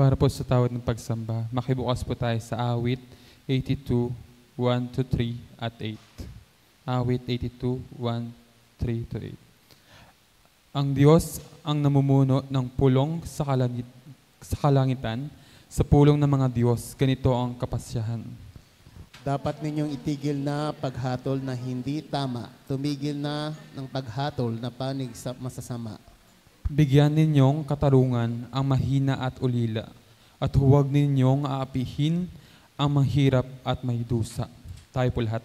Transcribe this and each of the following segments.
Para po sa tawad ng pagsamba, makibukas po tayo sa awit 82, 1-3 at 8. Awit 82, 1-3-8. Ang Diyos ang namumuno ng pulong sa kalangitan, sa pulong ng mga Diyos, ganito ang kapasyahan. Dapat ninyong itigil na paghatol na hindi tama. Tumigil na ng paghatol na panig sa masasama. Bigyan ninyong katarungan ang mahina at ulila, at huwag ninyong aapihin ang mahirap at may dusa. Tayo po lahat.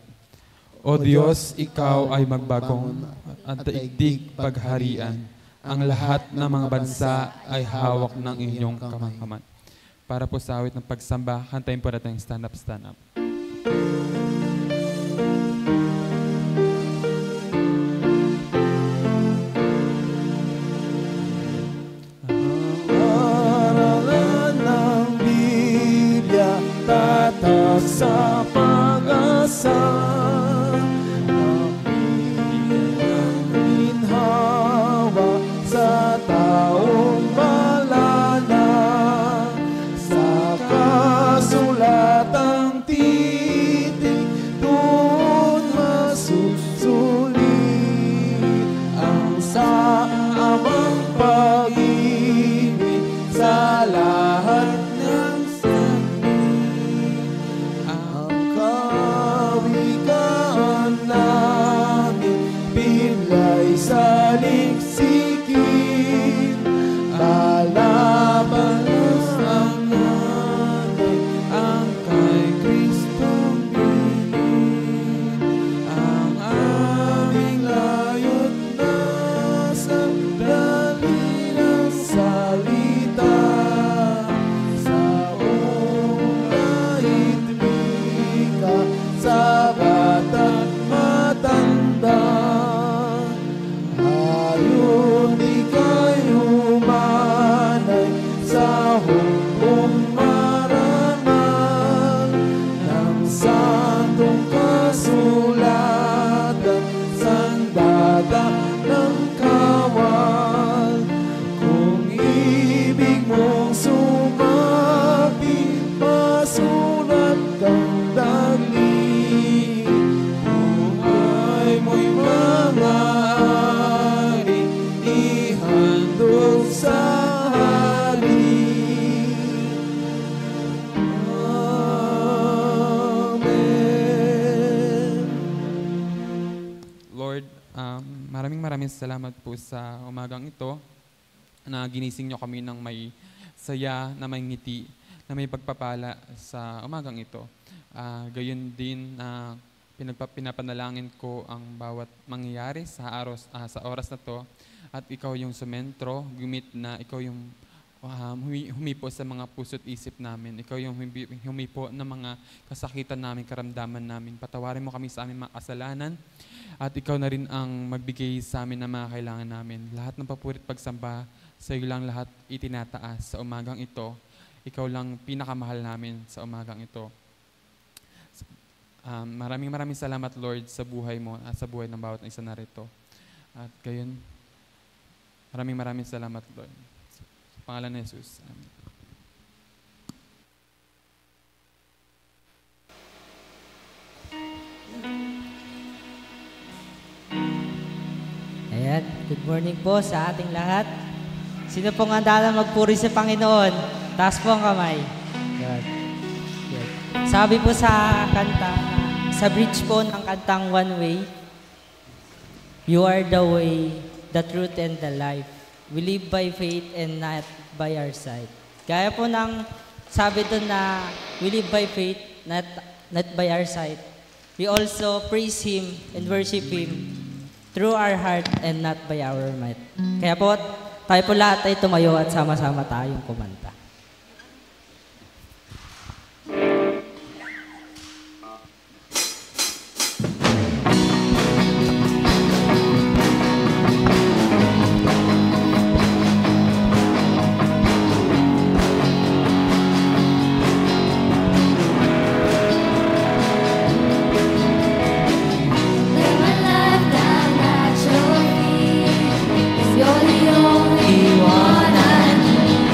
O Diyos, Ikaw ay magbagong at daigdig pagharian. Ang lahat ng mga bansa ay hawak ng inyong kamangkaman. Para po sa awit ng pagsamba, kantayin po natin stand up, stand up. Sa pag-asa ang ginhawa sa taong malala, sa kasulatang titik doon masusulit ang saamang pag-ibig sa lahat ng sa liksikin, kalabanos ang nanay, ang kay Kristong bilin, ang aming layot na sa dali ng salita, sa ulahit wika, sa bata't matanda. Maraming salamat po sa umagang ito na ginising nyo kami ng may saya, na may ngiti, na may pagpapala sa umagang ito. Gayon din na pinapanalangin ko ang bawat mangyayari sa oras na to, at ikaw yung sumentro, gumit na ikaw yung humipo sa mga puso't isip namin. Ikaw yung humipo ng mga kasakitan namin, karamdaman namin. Patawarin mo kami sa aming mga kasalanan. At ikaw na rin ang magbigay sa amin ng mga kailangan namin. Lahat ng papurit pagsamba, sa iyo lang lahat itinataas sa umagang ito. Ikaw lang pinakamahal namin sa umagang ito. Maraming salamat, Lord, sa buhay mo at sa buhay ng bawat isa na rito. At gayon, maraming salamat, Lord. Sa pangalan ni Jesus. Amen. Ayan, good morning po sa ating lahat. Sino pong handa magpuri sa Panginoon? Taas po ang kamay. Good. Good. Sabi po sa kanta, sa bridge po ng kantang One Way, You are the way, the truth, and the life. We live by faith and not by our sight. Gaya po ng sabi doon na we live by faith, not by our sight. We also praise Him and worship Him through our heart and not by our might. Kaya po, tayo po lahat ay tumayo at sama-sama tayong kumanta. You're the only one I need.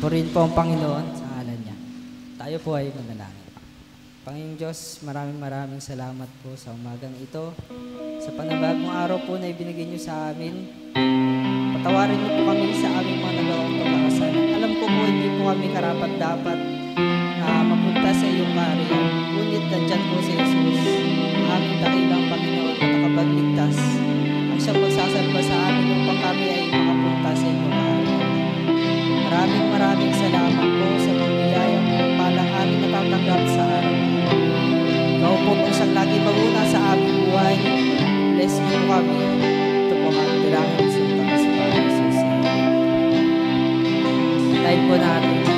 Purihin po ang Panginoon sa ngalan niya. Tayo po ay manalangin. Panginoong Diyos, maraming salamat po sa umagang ito. Sa panabagong araw po na ibinigay niyo sa amin. Patawarin niyo po kami sa aming mga nagawang pagkakasala. Alam ko po, hindi po kami karapat-dapat na mapunta sa iyong kaharian. Ngunit nandyan po si Jesus, aming dakilang Panginoon na nakapagligtas. Ang siyang magsasalba sa amin upang kami ay makapunta sa iyong kaharian. Maraming salamat po sa mga biyayang po palang aming natatanggap sa araw. Ikaw po ang siyang lagi maguna sa aming buhay. Bless niyo po kami. Ito po ang dalangin sa taas pa ng Jesus. Tayo po natin.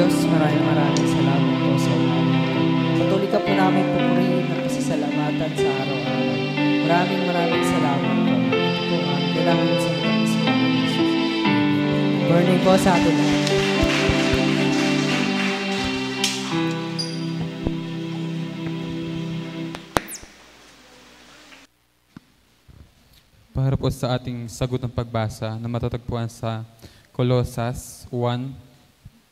Diyos, maraming salamat po sa umaga. Patuloy ka po namin pupurihin at pasasalamatan sa araw-araw. Maraming salamat po. Ito po ang kailangan sa Panginoon Jesus. Burning po sa atin. Para po sa ating sagot ng pagbasa na matatagpuan sa Colosas 1:3-14.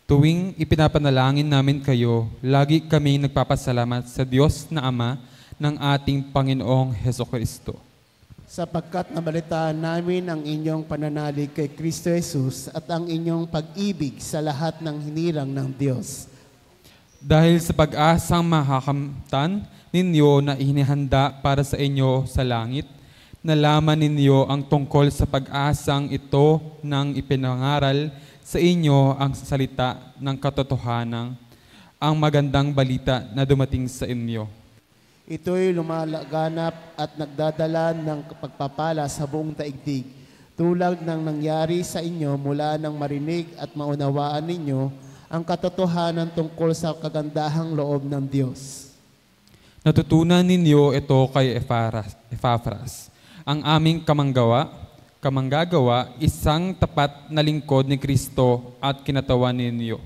Tuwing ipinapanalangin namin kayo, lagi kami nagpapasalamat sa Diyos na Ama ng ating Panginoong Hesukristo. Sapagkat nabalitaan namin ang inyong pananalig kay Kristo Jesus at ang inyong pag-ibig sa lahat ng hinirang ng Diyos. Dahil sa pag-asang makakamtan ninyo na inihanda para sa inyo sa langit, nalaman ninyo ang tungkol sa pag-asang ito nang ipinangaral sa inyo ang salita ng katotohanan, ang magandang balita na dumating sa inyo. Ito'y lumalaganap at nagdadala ng pagpapala sa buong daigdig, tulad ng nangyari sa inyo mula nang marinig at maunawaan ninyo ang katotohanan tungkol sa kagandahang loob ng Diyos. Natutunan ninyo ito kay Epaphras, ang aming kamanggagawa, isang tapat na lingkod ni Kristo at kinatawan ninyo.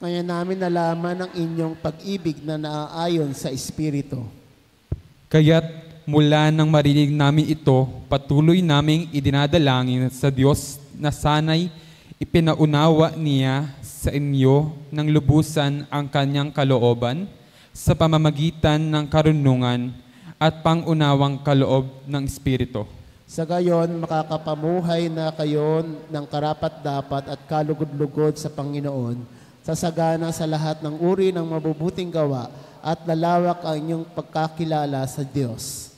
Kaya namin nalaman ang inyong pag-ibig na naaayon sa Espiritu. Kaya't mula nang marinig namin ito, patuloy naming idinadalangin sa Diyos na sana'y ipinaunawa niya sa inyo ng lubusan ang kanyang kalooban sa pamamagitan ng karunungan at pangunawang kaloob ng Espiritu. Sa gayon, makakapamuhay na kayo ng karapat-dapat at kalugod-lugod sa Panginoon, sasagana sa lahat ng uri ng mabubuting gawa at lalawak ang inyong pagkakilala sa Diyos.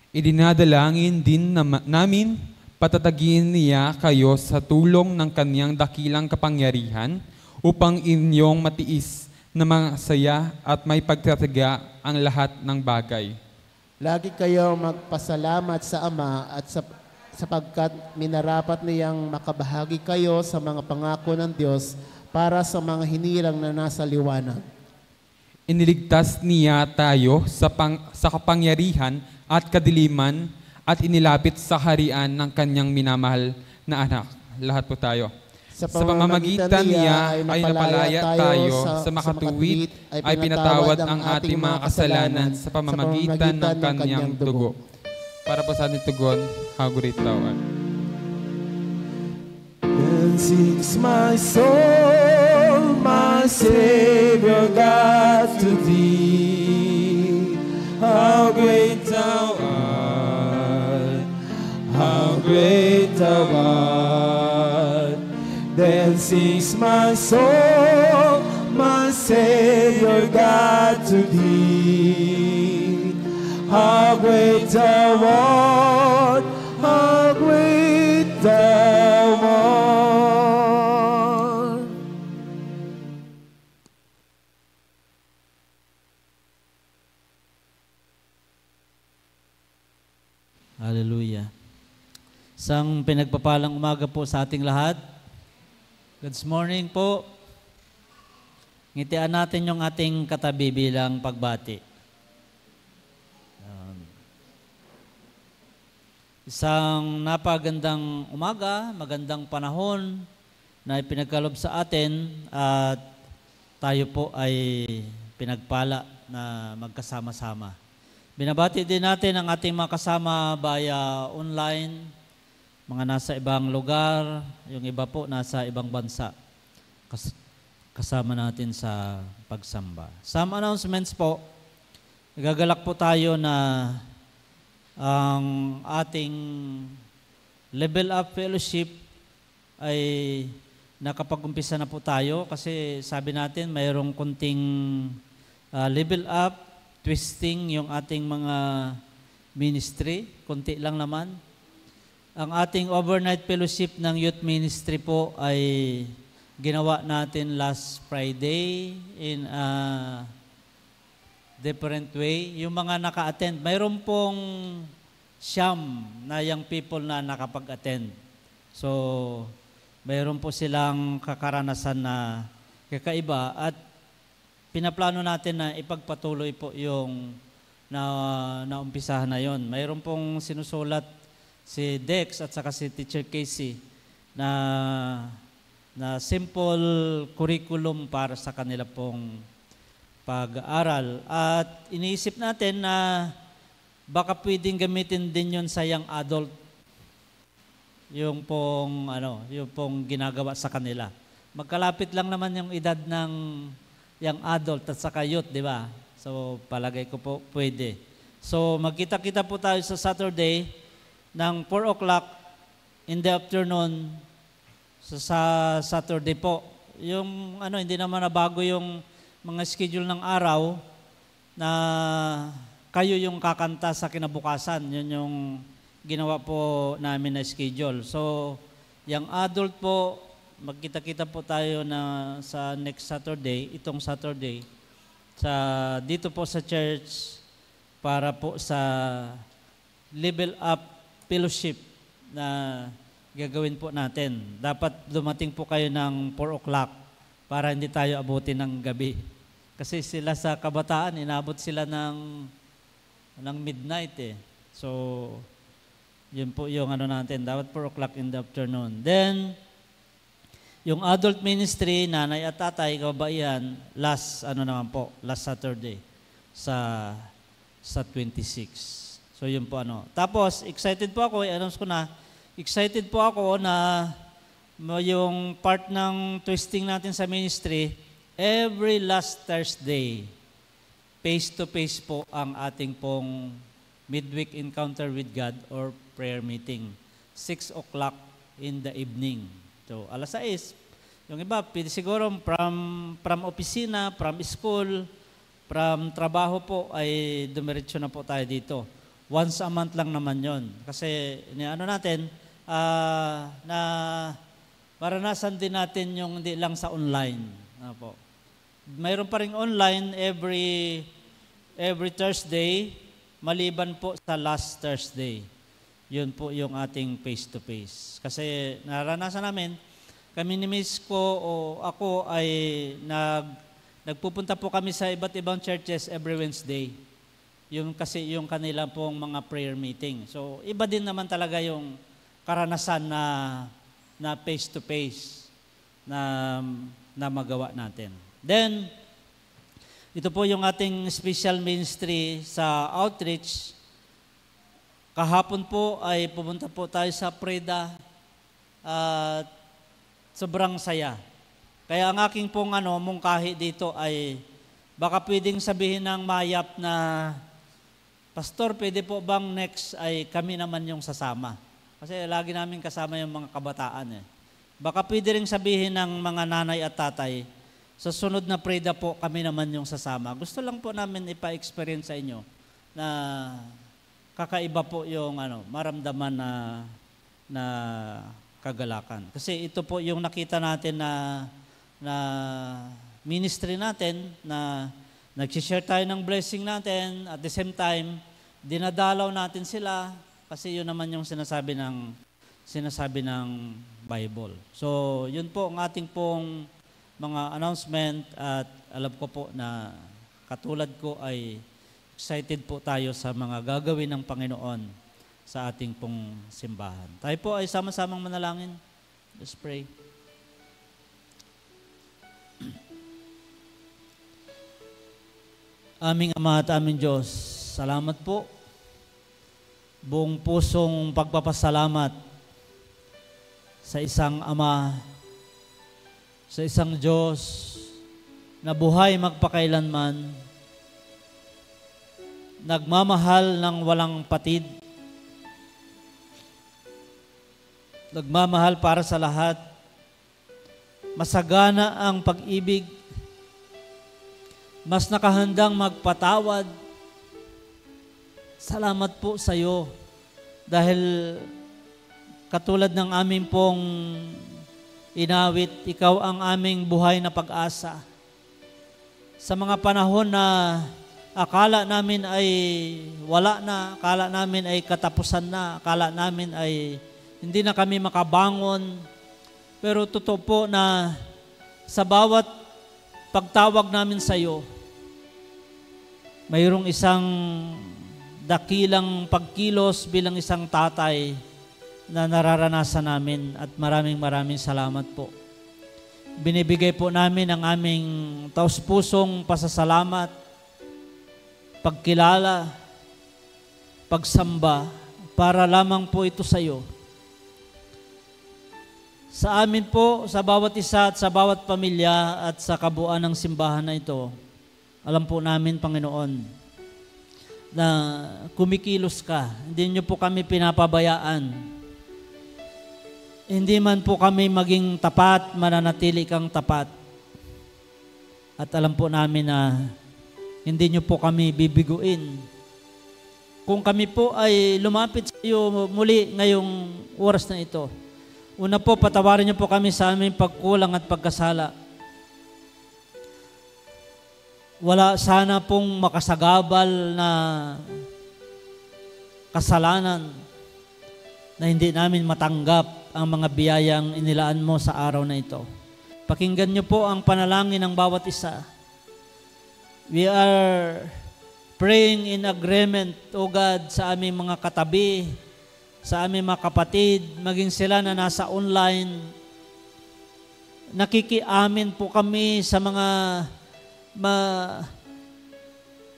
Idinadalangin din namin patatagin niya kayo sa tulong ng kanyang dakilang kapangyarihan upang inyong matiis na masaya at may pagtataga ang lahat ng bagay. Lagi kayo magpasalamat sa Ama at sapagkat minarapat niyang makabahagi kayo sa mga pangako ng Diyos para sa mga hinirang na nasa liwanag. Iniligtas niya tayo sa kapangyarihan at kadiliman at inilapit sa harian ng kanyang minamahal na anak. Lahat po tayo. Sa pamamagitan niya ay napalaya tayo sa makatuwid ay pinatawad ang ating mga kasalanan sa pamamagitan ng kanyang dugo. Para po sa ating tugon, hagurit tawad. Then sings my soul, my Savior God, to thee. How great thou art, how great thou art. Then sings my soul, my Savior God, to thee. How great thou art, how great thou art. Hallelujah. Isang pinagpapalang umaga po sa ating lahat. Good morning po. Ngitian natin yung ating katabi bilang pagbati. Isang napagandang umaga, magandang panahon na ipinagkalob sa atin at tayo po ay pinagpala na magkasama-sama. Binabati din natin ang ating mga kasama via online, mga nasa ibang lugar, yung iba po nasa ibang bansa. Kasama natin sa pagsamba. Some announcements po. Nagagalak po tayo na ang ating Level Up Fellowship ay nakapag-umpisa na po tayo kasi sabi natin mayroong kunting level up, twisting yung ating mga ministry, kunti lang naman. Ang ating overnight fellowship ng youth ministry po ay ginawa natin last Friday in a different way. Yung mga naka-attend, mayroon pong siyam na young people na nakapag-attend. So, mayroon po silang kakaranasan na kakaiba at pinaplano natin na ipagpatuloy po yung naumpisahan na yon. Mayroon pong sinusulat si Dex at saka si Teacher Casey na simple curriculum para sa kanila pong pag-aaral. At iniisip natin na baka pwedeng gamitin din yon sa young adult. Yung pong ginagawa sa kanila. Magkalapit lang naman yung edad ng young adult at saka youth, di ba? So, palagay ko po pwede. So, magkita-kita po tayo sa Saturday ng 4 o'clock in the afternoon sa Saturday po. Yung hindi naman nabago yung mga schedule ng araw na kayo yung kakanta sa kinabukasan. Yun yung ginawa po namin na schedule. So, yung adult po, magkita-kita po tayo na sa next Saturday, itong Saturday, dito po sa church para po sa level up fellowship na gagawin po natin. Dapat dumating po kayo ng 4 o'clock para hindi tayo abutin ng gabi. Kasi sila sa kabataan, inabot sila ng midnight eh. So, yun po yung natin. Dapat 4 o'clock in the afternoon. Then, yung adult ministry, nanay at tatay, kababaihan, last Saturday sa 26. So yun po Tapos, excited po ako, i-announce ko na, excited po ako na yung part ng twisting natin sa ministry, every last Thursday, face-to-face po ang ating pong midweek encounter with God or prayer meeting. 6 o'clock in the evening. So, 6:00. Yung iba, siguro from opisina, from school, from trabaho po, ay dumiretso na po tayo dito. Once a month lang naman yon. Kasi, natin, na maranasan din natin yung hindi lang sa online. Po. Mayroon pa rin online every Thursday, maliban po sa last Thursday. Yun po yung ating face-to-face. Kasi naranasan namin, kami ni Miss ko o ako ay nagpupunta po kami sa iba't ibang churches every Wednesday. Kasi yung kanila pong mga prayer meeting. So, iba din naman talaga yung karanasan na face-to-face na magawa natin. Then, ito po yung ating special ministry sa outreach. Kahapon po ay pumunta po tayo sa Preda at sobrang saya. Kaya ang aking pong mungkahi dito ay baka pwedeng sabihin ng mayap na, Pastor, pwede po bang next ay kami naman yung sasama? Kasi lagi namin kasama yung mga kabataan eh. Baka pwede rin sabihin ng mga nanay at tatay, sa sunod na Preda po kami naman yung sasama. Gusto lang po namin ipa-experience sa inyo na kakaiba po yung maramdaman na kagalakan. Kasi ito po yung nakita natin na ministry natin na nag-share tayo ng blessing natin at the same time dinadalaw natin sila kasi yun naman yung sinasabi ng Bible. So, yun po ang ating pong mga announcement at alam ko po na katulad ko ay excited po tayo sa mga gagawin ng Panginoon sa ating pong simbahan. Tayo po ay sama-samang manalangin. Let's pray. Aming Ama at aming Diyos, salamat po. Buong pusong pagpapasalamat sa isang Ama, sa isang Diyos na buhay magpakailanman, nagmamahal ng walang patid, nagmamahal para sa lahat, masagana ang pag-ibig, mas nakahandang magpatawad. Salamat po sa iyo dahil katulad ng aming pong inawit, ikaw ang aming buhay na pag-asa. Sa mga panahon na akala namin ay wala na, akala namin ay katapusan na, akala namin ay hindi na kami makabangon, Pero totoo po na sa bawat pagtawag namin sa iyo, mayroong isang dakilang pagkilos bilang isang tatay na nararanasan namin at maraming salamat po. Binibigay po namin ang aming taus-pusong pasasalamat, pagkilala, pagsamba, para lamang po ito sa iyo. Sa amin po, sa bawat isa at sa bawat pamilya at sa kabuuan ng simbahan na ito, alam po namin, Panginoon, na kumikilos ka. Hindi niyo po kami pinapabayaan. Hindi man po kami maging tapat, mananatili kang tapat. At alam po namin na hindi niyo po kami bibiguin. Kung kami po ay lumapit sa iyo muli ngayong oras na ito, una po, patawarin niyo po kami sa aming pagkulang at pagkasala. Wala sana pong makasagabal na kasalanan na hindi namin matanggap ang mga biyayang inilaan mo sa araw na ito. Pakinggan niyo po ang panalangin ng bawat isa. We are praying in agreement, O God, sa aming mga katabi, sa aming mga kapatid, maging sila na nasa online. Nakikiamin po kami sa mga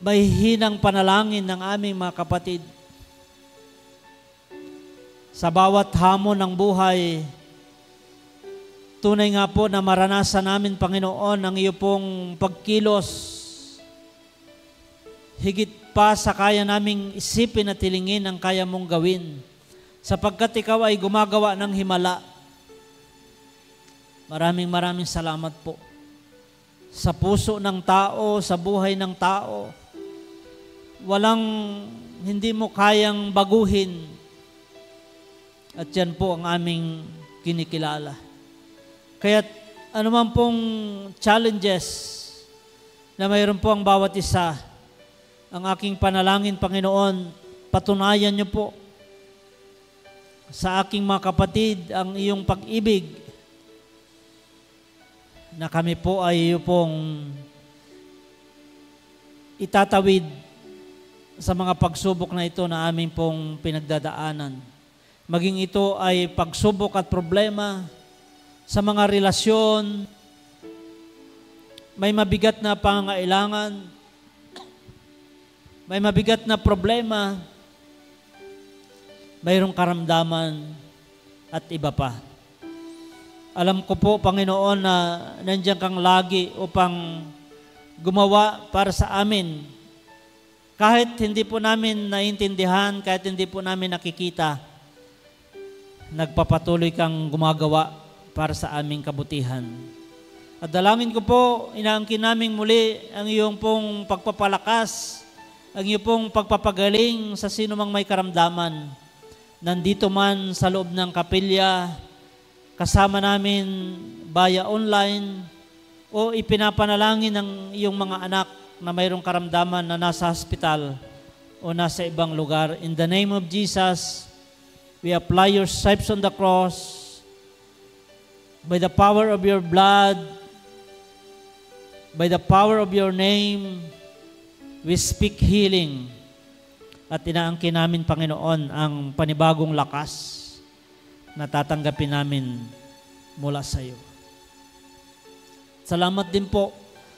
mahihinang panalangin ng aming mga kapatid. Sa bawat hamon ng buhay, tunay nga po na maranasan namin, Panginoon, ang iyo pong pagkilos. Higit pa sa kaya naming isipin at tilingin ang kaya mong gawin. Sapagkat ikaw ay gumagawa ng himala. Maraming salamat po. Sa puso ng tao, sa buhay ng tao, hindi mo kayang baguhin. At yan po ang aming kinikilala. Kaya anuman pong challenges na mayroon po ang bawat isa, ang aking panalangin, Panginoon, patunayan niyo po sa aking mga kapatid ang iyong pag-ibig, na kami po ay iyo pong itatawid sa mga pagsubok na ito na aming pong pinagdadaanan. Maging ito ay pagsubok at problema sa mga relasyon, may mabigat na pangangailangan, may mabigat na problema, mayroong karamdaman at iba pa. Alam ko po, Panginoon, na nandiyan kang lagi upang gumawa para sa amin. Kahit hindi po namin naintindihan, kahit hindi po namin nakikita, nagpapatuloy kang gumagawa para sa aming kabutihan. At dalangin ko po, inaangkin namin muli ang iyong pong pagpapalakas, ang iyong pong pagpapagaling sa sino mang may karamdaman. Nandito man sa loob ng kapilya, kasama namin via online, o ipinapanalangin ng iyong mga anak na mayroong karamdaman na nasa hospital o nasa ibang lugar. In the name of Jesus, we apply your stripes on the cross. By the power of your blood, by the power of your name, we speak healing. At inaangkin namin, Panginoon, ang panibagong lakas na tatanggapin namin mula sa iyo. Salamat din po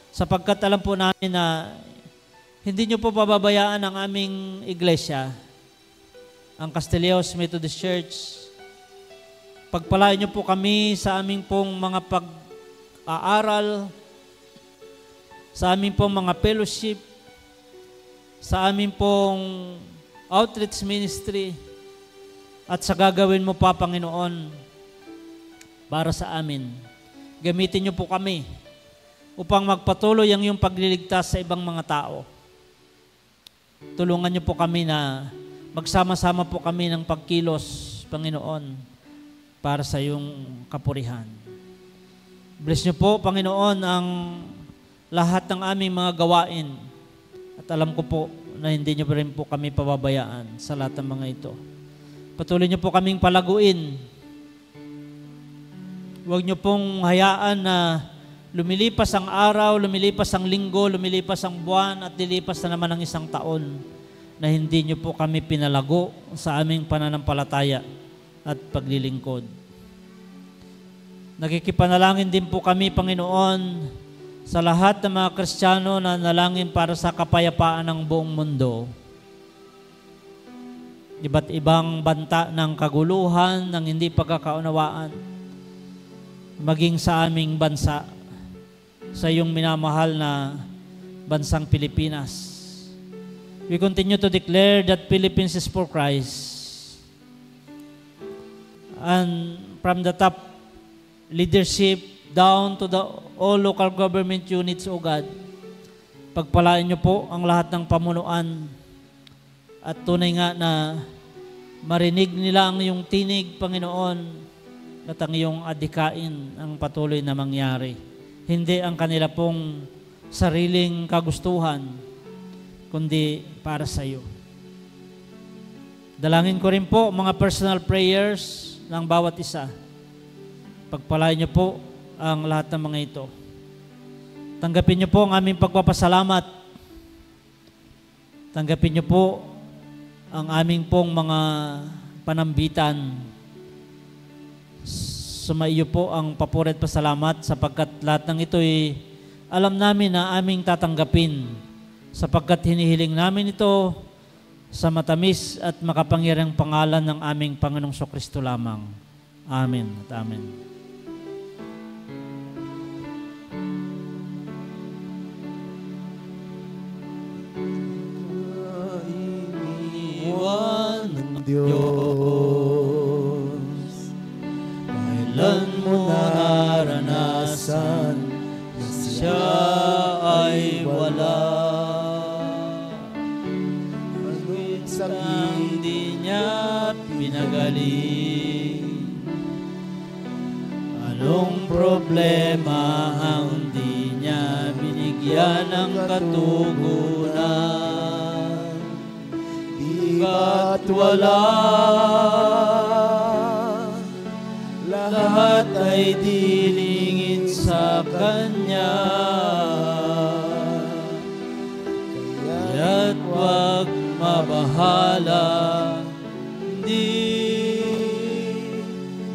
sapagkat alam po namin na hindi niyo po pababayaan ang aming iglesia, ang Castilleos Methodist Church. Pagpalain niyo po kami sa aming pong mga pag-aaral, sa aming pong mga fellowship, sa aming pong outreach ministry, at sa gagawin mo pa, Panginoon, para sa amin. Gamitin niyo po kami upang magpatuloy ang iyong pagliligtas sa ibang mga tao. Tulungan niyo po kami na magsama-sama po kami ng pagkilos, Panginoon, para sa iyong kapurihan. Bless niyo po, Panginoon, ang lahat ng aming mga gawain. At alam ko po na hindi niyo rin po kami pababayaan sa lahat ng mga ito. Patuloy niyo po kaming palaguin. Huwag niyo pong hayaan na lumilipas ang araw, lumilipas ang linggo, lumilipas ang buwan at lilipas na naman ang isang taon na hindi niyo po kami pinalago sa aming pananampalataya at paglilingkod. Nakikipanalangin din po kami, Panginoon, sa lahat ng mga Kristiyano na nalangin para sa kapayapaan ng buong mundo. Iba't ibang banta ng kaguluhan, ng hindi pagkakaunawaan, maging sa aming bansa, sa iyong minamahal na bansang Pilipinas. We continue to declare that Philippines is for Christ. And from the top leadership down to the all local government units, O God, pagpalain niyo po ang lahat ng pamunuan at tunay nga na marinig nila ang iyong tinig, Panginoon, at ang iyong adhikain ang patuloy na mangyari. Hindi ang kanila pong sariling kagustuhan, kundi para sa iyo. Dalangin ko rin po mga personal prayers ng bawat isa. Pagpalain niyo po ang lahat ng mga ito. Tanggapin niyo po ang aming pagpapasalamat. Tanggapin niyo po ang aming pong mga panambitan. Sumaiyo po ang papuri at pasalamat sapagkat lahat ng ito ay alam namin na aming tatanggapin sapagkat hinihiling namin ito sa matamis at makapangyarihang pangalan ng aming Panginoong Jesucristo lamang. Amen at amen. Diyos, kailan mo naranasan na siya ay wala? Anong sakit Di niya pinagaling? Anong problema ang di niya binigyan ng katugunan? Ba't wala? Lahat ay dilingin sa Kanya. Kaya't wag mabahala, di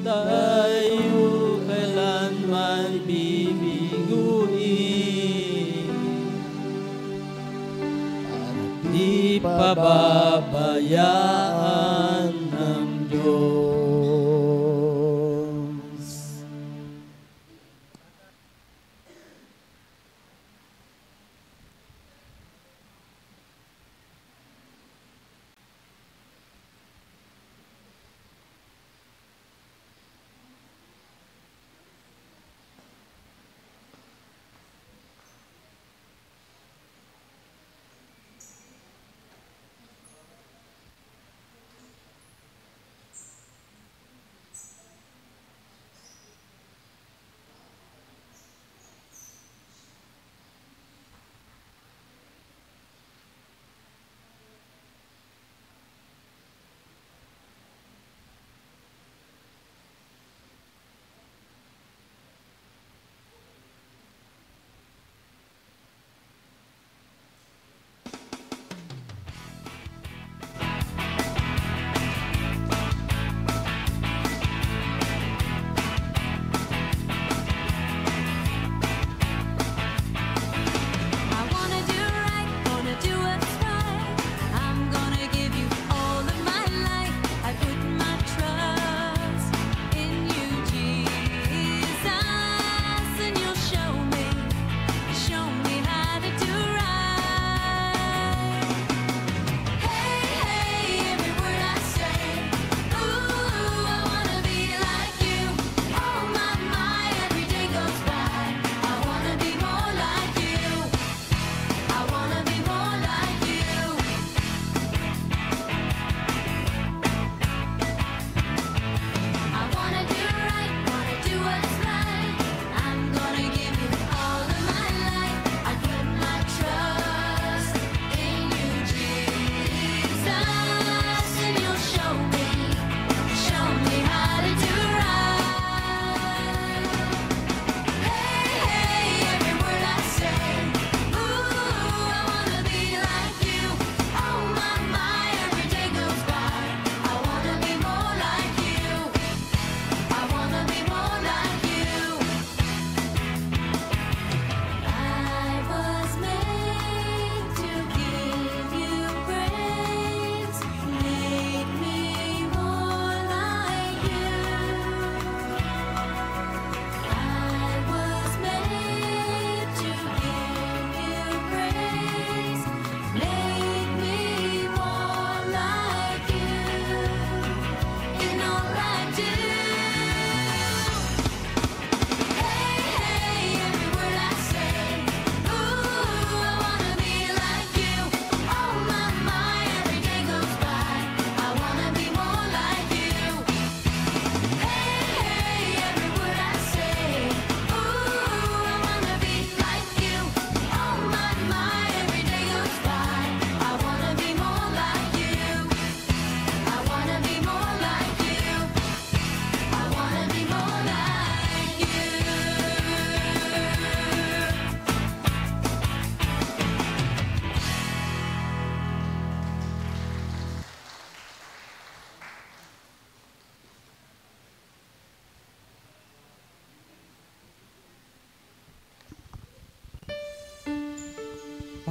tayo kailanman bibiguin. Di pababayaan ng Diyos.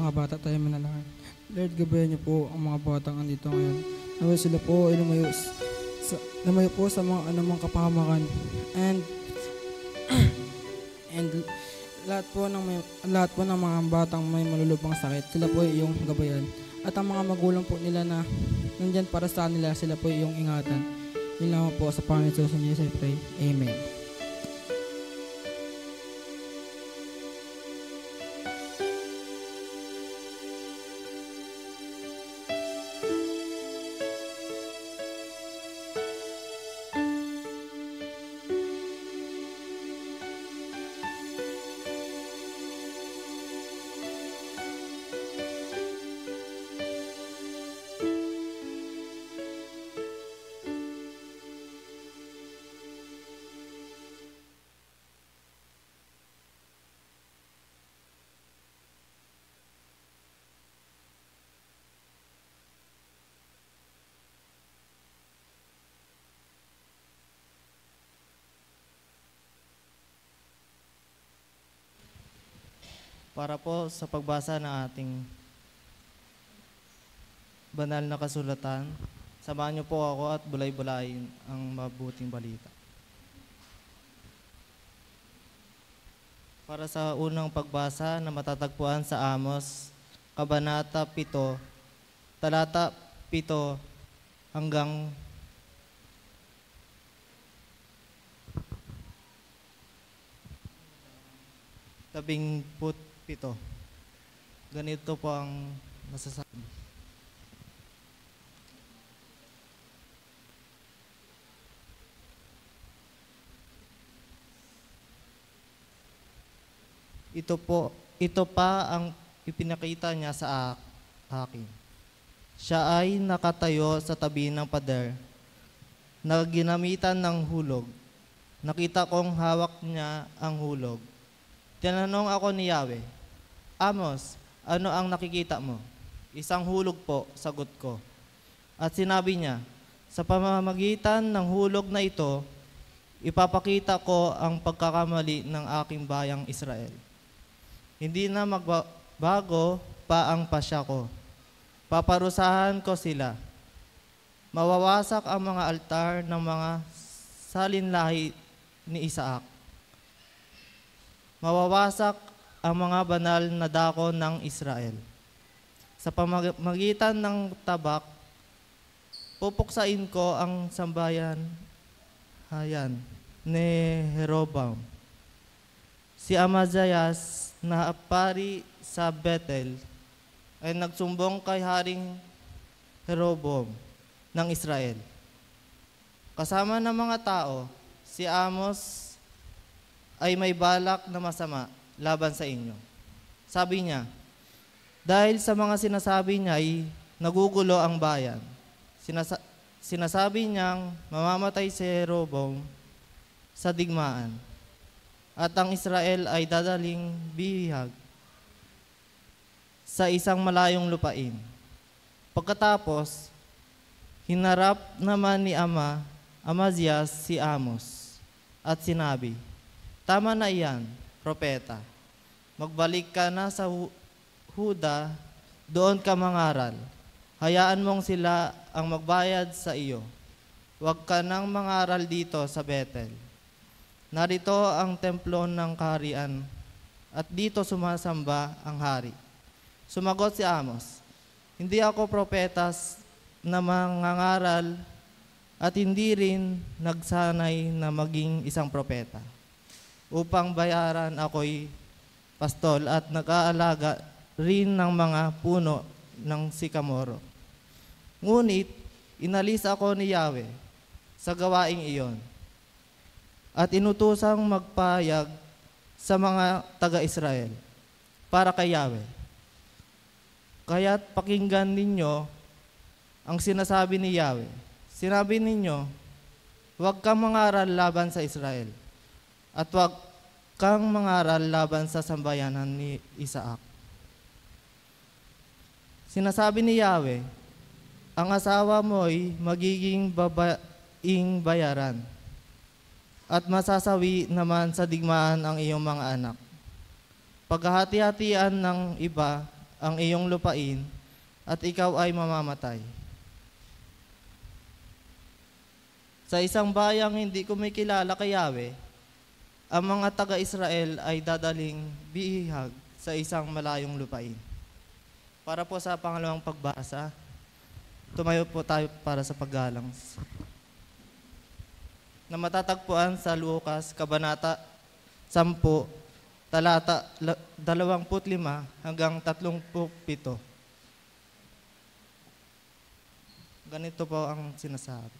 mga bata tayo manalangin. Lord, gabayan niyo po ang mga batang andito ngayon. Naway sila po ay lumayo po sa mga anumang kapahamakan. And lahat po ng mga batang may malulubang sakit, sila po ay iyong gabayan. At ang mga magulang po nila na nandyan para sa kanila, sila po ay iyong ingatan. Yun lang po sa Panginoon Jesus, I pray. Amen. Para po sa pagbasa ng ating banal na kasulatan, samahan niyo po ako at bulay-bulayin ang mabuting balita. Para sa unang pagbasa na matatagpuan sa Amos, Kabanata 7, talata 7 hanggang 17. Ganito po ang masasabi. Ito pa ang ipinakita niya sa akin. Siya ay nakatayo sa tabi ng pader na ginamitan ng hulog. Nakita kong hawak niya ang hulog. Tinanong ako ni Yahweh, Amos, ano ang nakikita mo? Isang hulog po, sagot ko. At sinabi niya, sa pamamagitan ng hulog na ito, ipapakita ko ang pagkakamali ng aking bayang Israel. Hindi na magbago pa ang pasya ko. Paparusahan ko sila. Mawawasak ang mga altar ng mga salinlahi ni Isaac. Mawawasak ang mga banal na dako ng Israel. Sa pamamagitan ng tabak, pupuksain ko ang sambayan ni Jeroboam. Si Amazias na pari sa Bethel ay nagsumbong kay Haring Jeroboam ng Israel. Kasama ng mga tao, si Amos ay may balak na masama laban sa inyo. Sabi niya, dahil sa mga sinasabi niya ay nagugulo ang bayan. Sinasabi niyang mamamatay si Jeroboam sa digmaan at ang Israel ay dadaling bihag sa isang malayong lupain. Pagkatapos, hinarap naman ni Amazias si Amos at sinabi, tama na iyan, propeta. Magbalik ka na sa Huda, doon ka mangaral. Hayaan mong sila ang magbayad sa iyo. Huwag ka nang mangaral dito sa Bethel. Narito ang templo ng kaharian at dito sumasamba ang hari. Sumagot si Amos, hindi ako propetas na mangangaral at hindi rin nagsanay na maging isang propeta. Upang bayaran ako'y pastol at nag-aalaga rin ng mga puno ng sikamoro. Ngunit, inalis ako ni Yahweh sa gawaing iyon at inutusang magpayag sa mga taga-Israel para kay Yahweh. Kaya't pakinggan ninyo ang sinasabi ni Yahweh. Sinabi ninyo, huwag kang mangaral laban sa Israel at huwag kang mangaral laban sa sambayanan ni Isaac. Sinasabi ni Yahweh, ang asawa mo'y magiging babaing bayaran at masasawi naman sa digmaan ang iyong mga anak. Paghahati-hatian ng iba ang iyong lupain at ikaw ay mamamatay. Sa isang bayang hindi kumikilala kay Yahweh, ang mga taga-Israel ay dadaling bihag sa isang malayong lupain. Para po sa pangalawang pagbasa, tumayo po tayo para sa paggalang. Na matatagpuan sa Lucas, Kabanata 10, talata 25 hanggang 37. Ganito po ang sinasabi.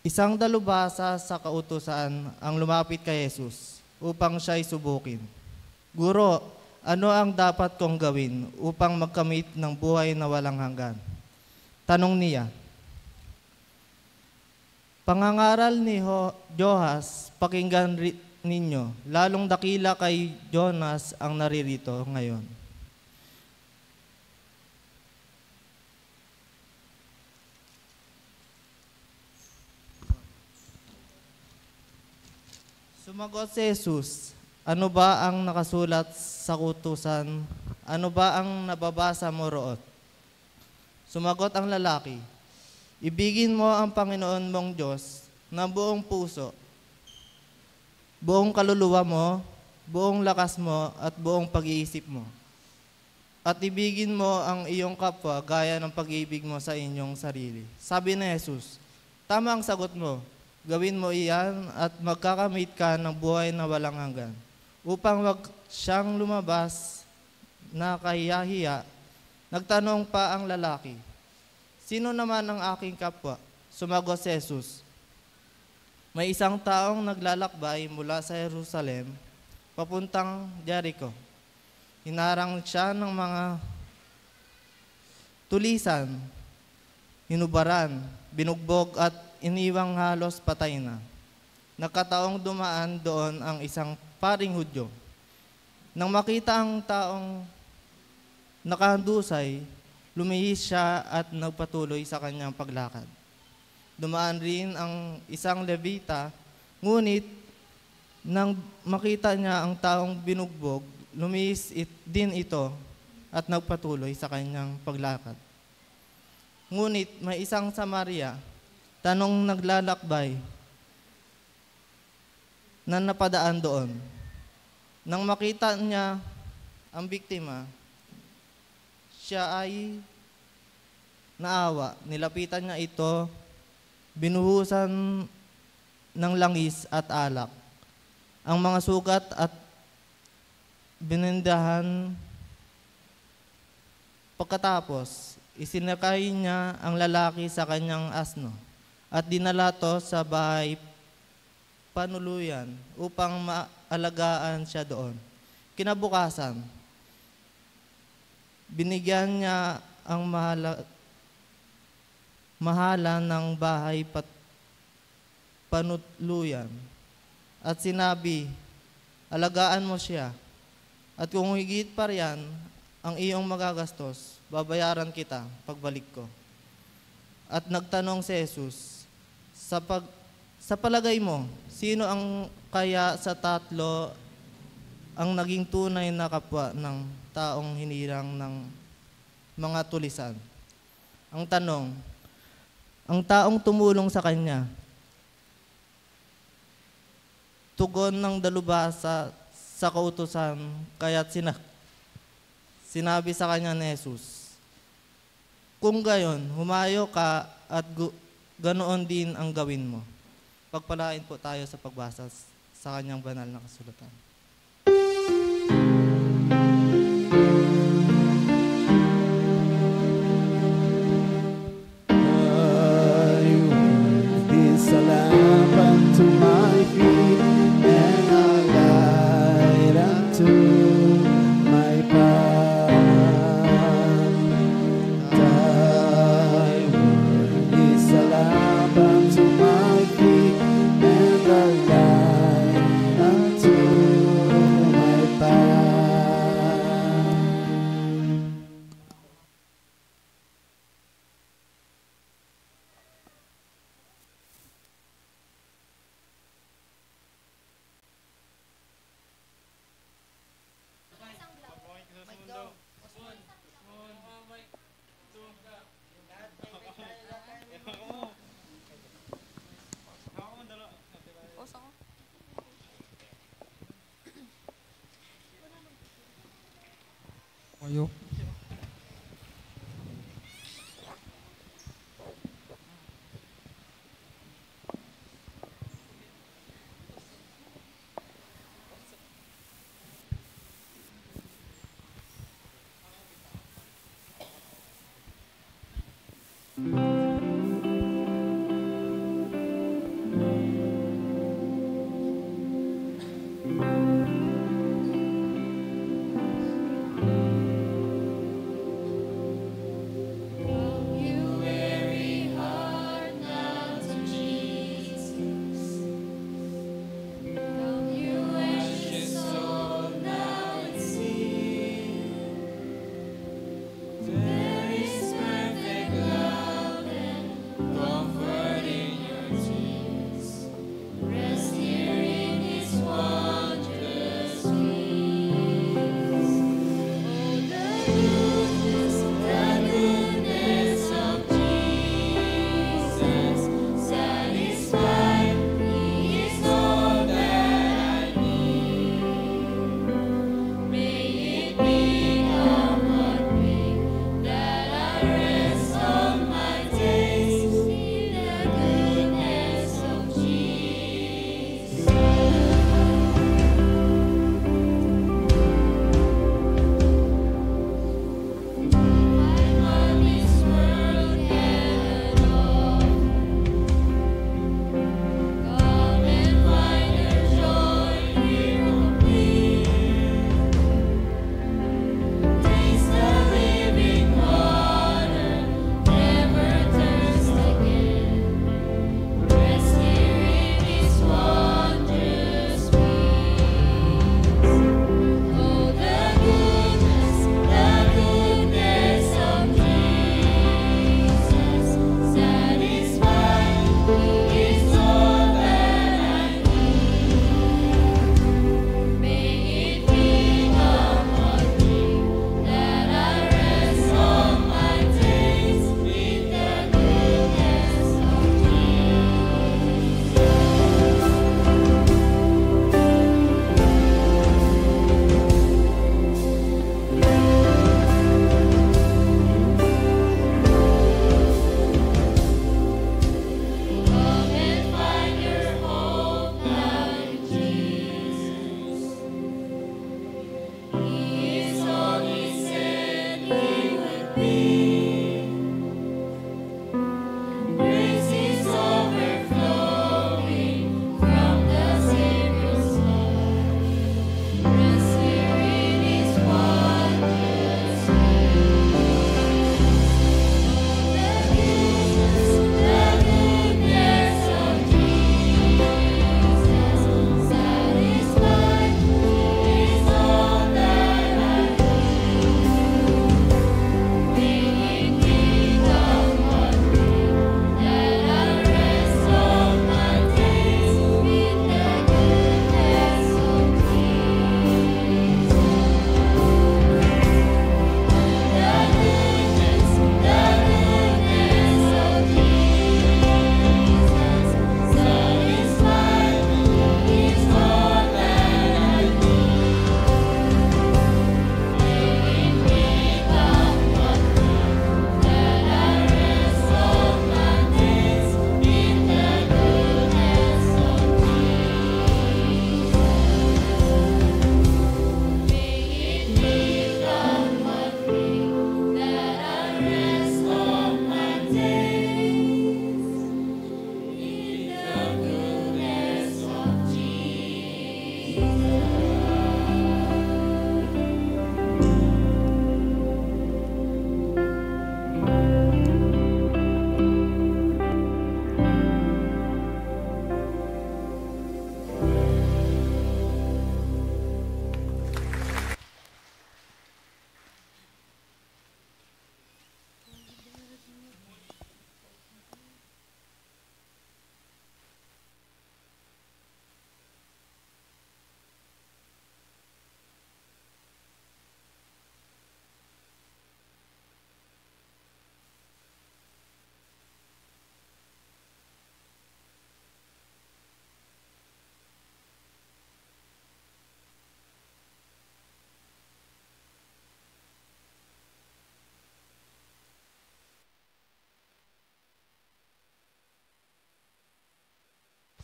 Isang dalubhasa sa kautusan ang lumapit kay Jesus upang siya'y subukin. Guro, ano ang dapat kong gawin upang magkamit ng buhay na walang hanggan? Tanong niya. Pangangaral ni Johas, pakinggan ninyo, lalong dakila kay Jonas ang naririto ngayon. Sumagot si Jesus, ano ba ang nakasulat sa kutusan? Ano ba ang nababasa mo roon? Sumagot ang lalaki, ibigin mo ang Panginoon mong Diyos ng buong puso, buong kaluluwa mo, buong lakas mo, at buong pag-iisip mo. At ibigin mo ang iyong kapwa gaya ng pag-ibig mo sa inyong sarili. Sabi ni Jesus, tama ang sagot mo. Gawin mo iyan at magkakamit ka ng buhay na walang hanggan. Upang wag siyang lumabas na kahiya-hiya, nagtanong pa ang lalaki, sino naman ang aking kapwa? Sumagot si Jesus, may isang taong naglalakbay mula sa Jerusalem, papuntang Jericho. Hinarang siya ng mga tulisan, hinubaran, binugbog at iniwang halos patay na. Nakataong dumaan doon ang isang paring Hudyo. Nang makita ang taong nakahandusay, lumihis siya at nagpatuloy sa kanyang paglakad. Dumaan rin ang isang Levita, ngunit nang makita niya ang taong binugbog, lumihis din ito at nagpatuloy sa kanyang paglakad. Ngunit may isang Samaria, tanong naglalakbay na napadaan doon. Nang makita niya ang biktima, siya ay naawa. Nilapitan niya ito, binuhusan ng langis at alak ang mga sugat at binindahan. Pagkatapos, isinakay niya ang lalaki sa kanyang asno at dinala to sa bahay panuluyan upang maalagaan siya doon. Kinabukasan, binigyan niya ang mahala ng bahay panuluyan at sinabi, alagaan mo siya at kung higit pa riyan ang iyong magagastos, babayaran kita pagbalik ko. At nagtanong si Jesus, sa palagay mo, sino ang kaya sa tatlo ang naging tunay na kapwa ng taong hinirang ng mga tulisan? Ang tanong, ang taong tumulong sa kanya. Tugon ng dalubhasa sa kautusan, kaya't sinabi sa kanya ni Jesus, kung gayon, humayo ka at ganoon din ang gawin mo. Pagpalain po tayo sa pagbasa sa kanyang banal na kasulatan. Is a lamp unto my feet and a light unto my path. Thy word is a lamp unto my feet and a light unto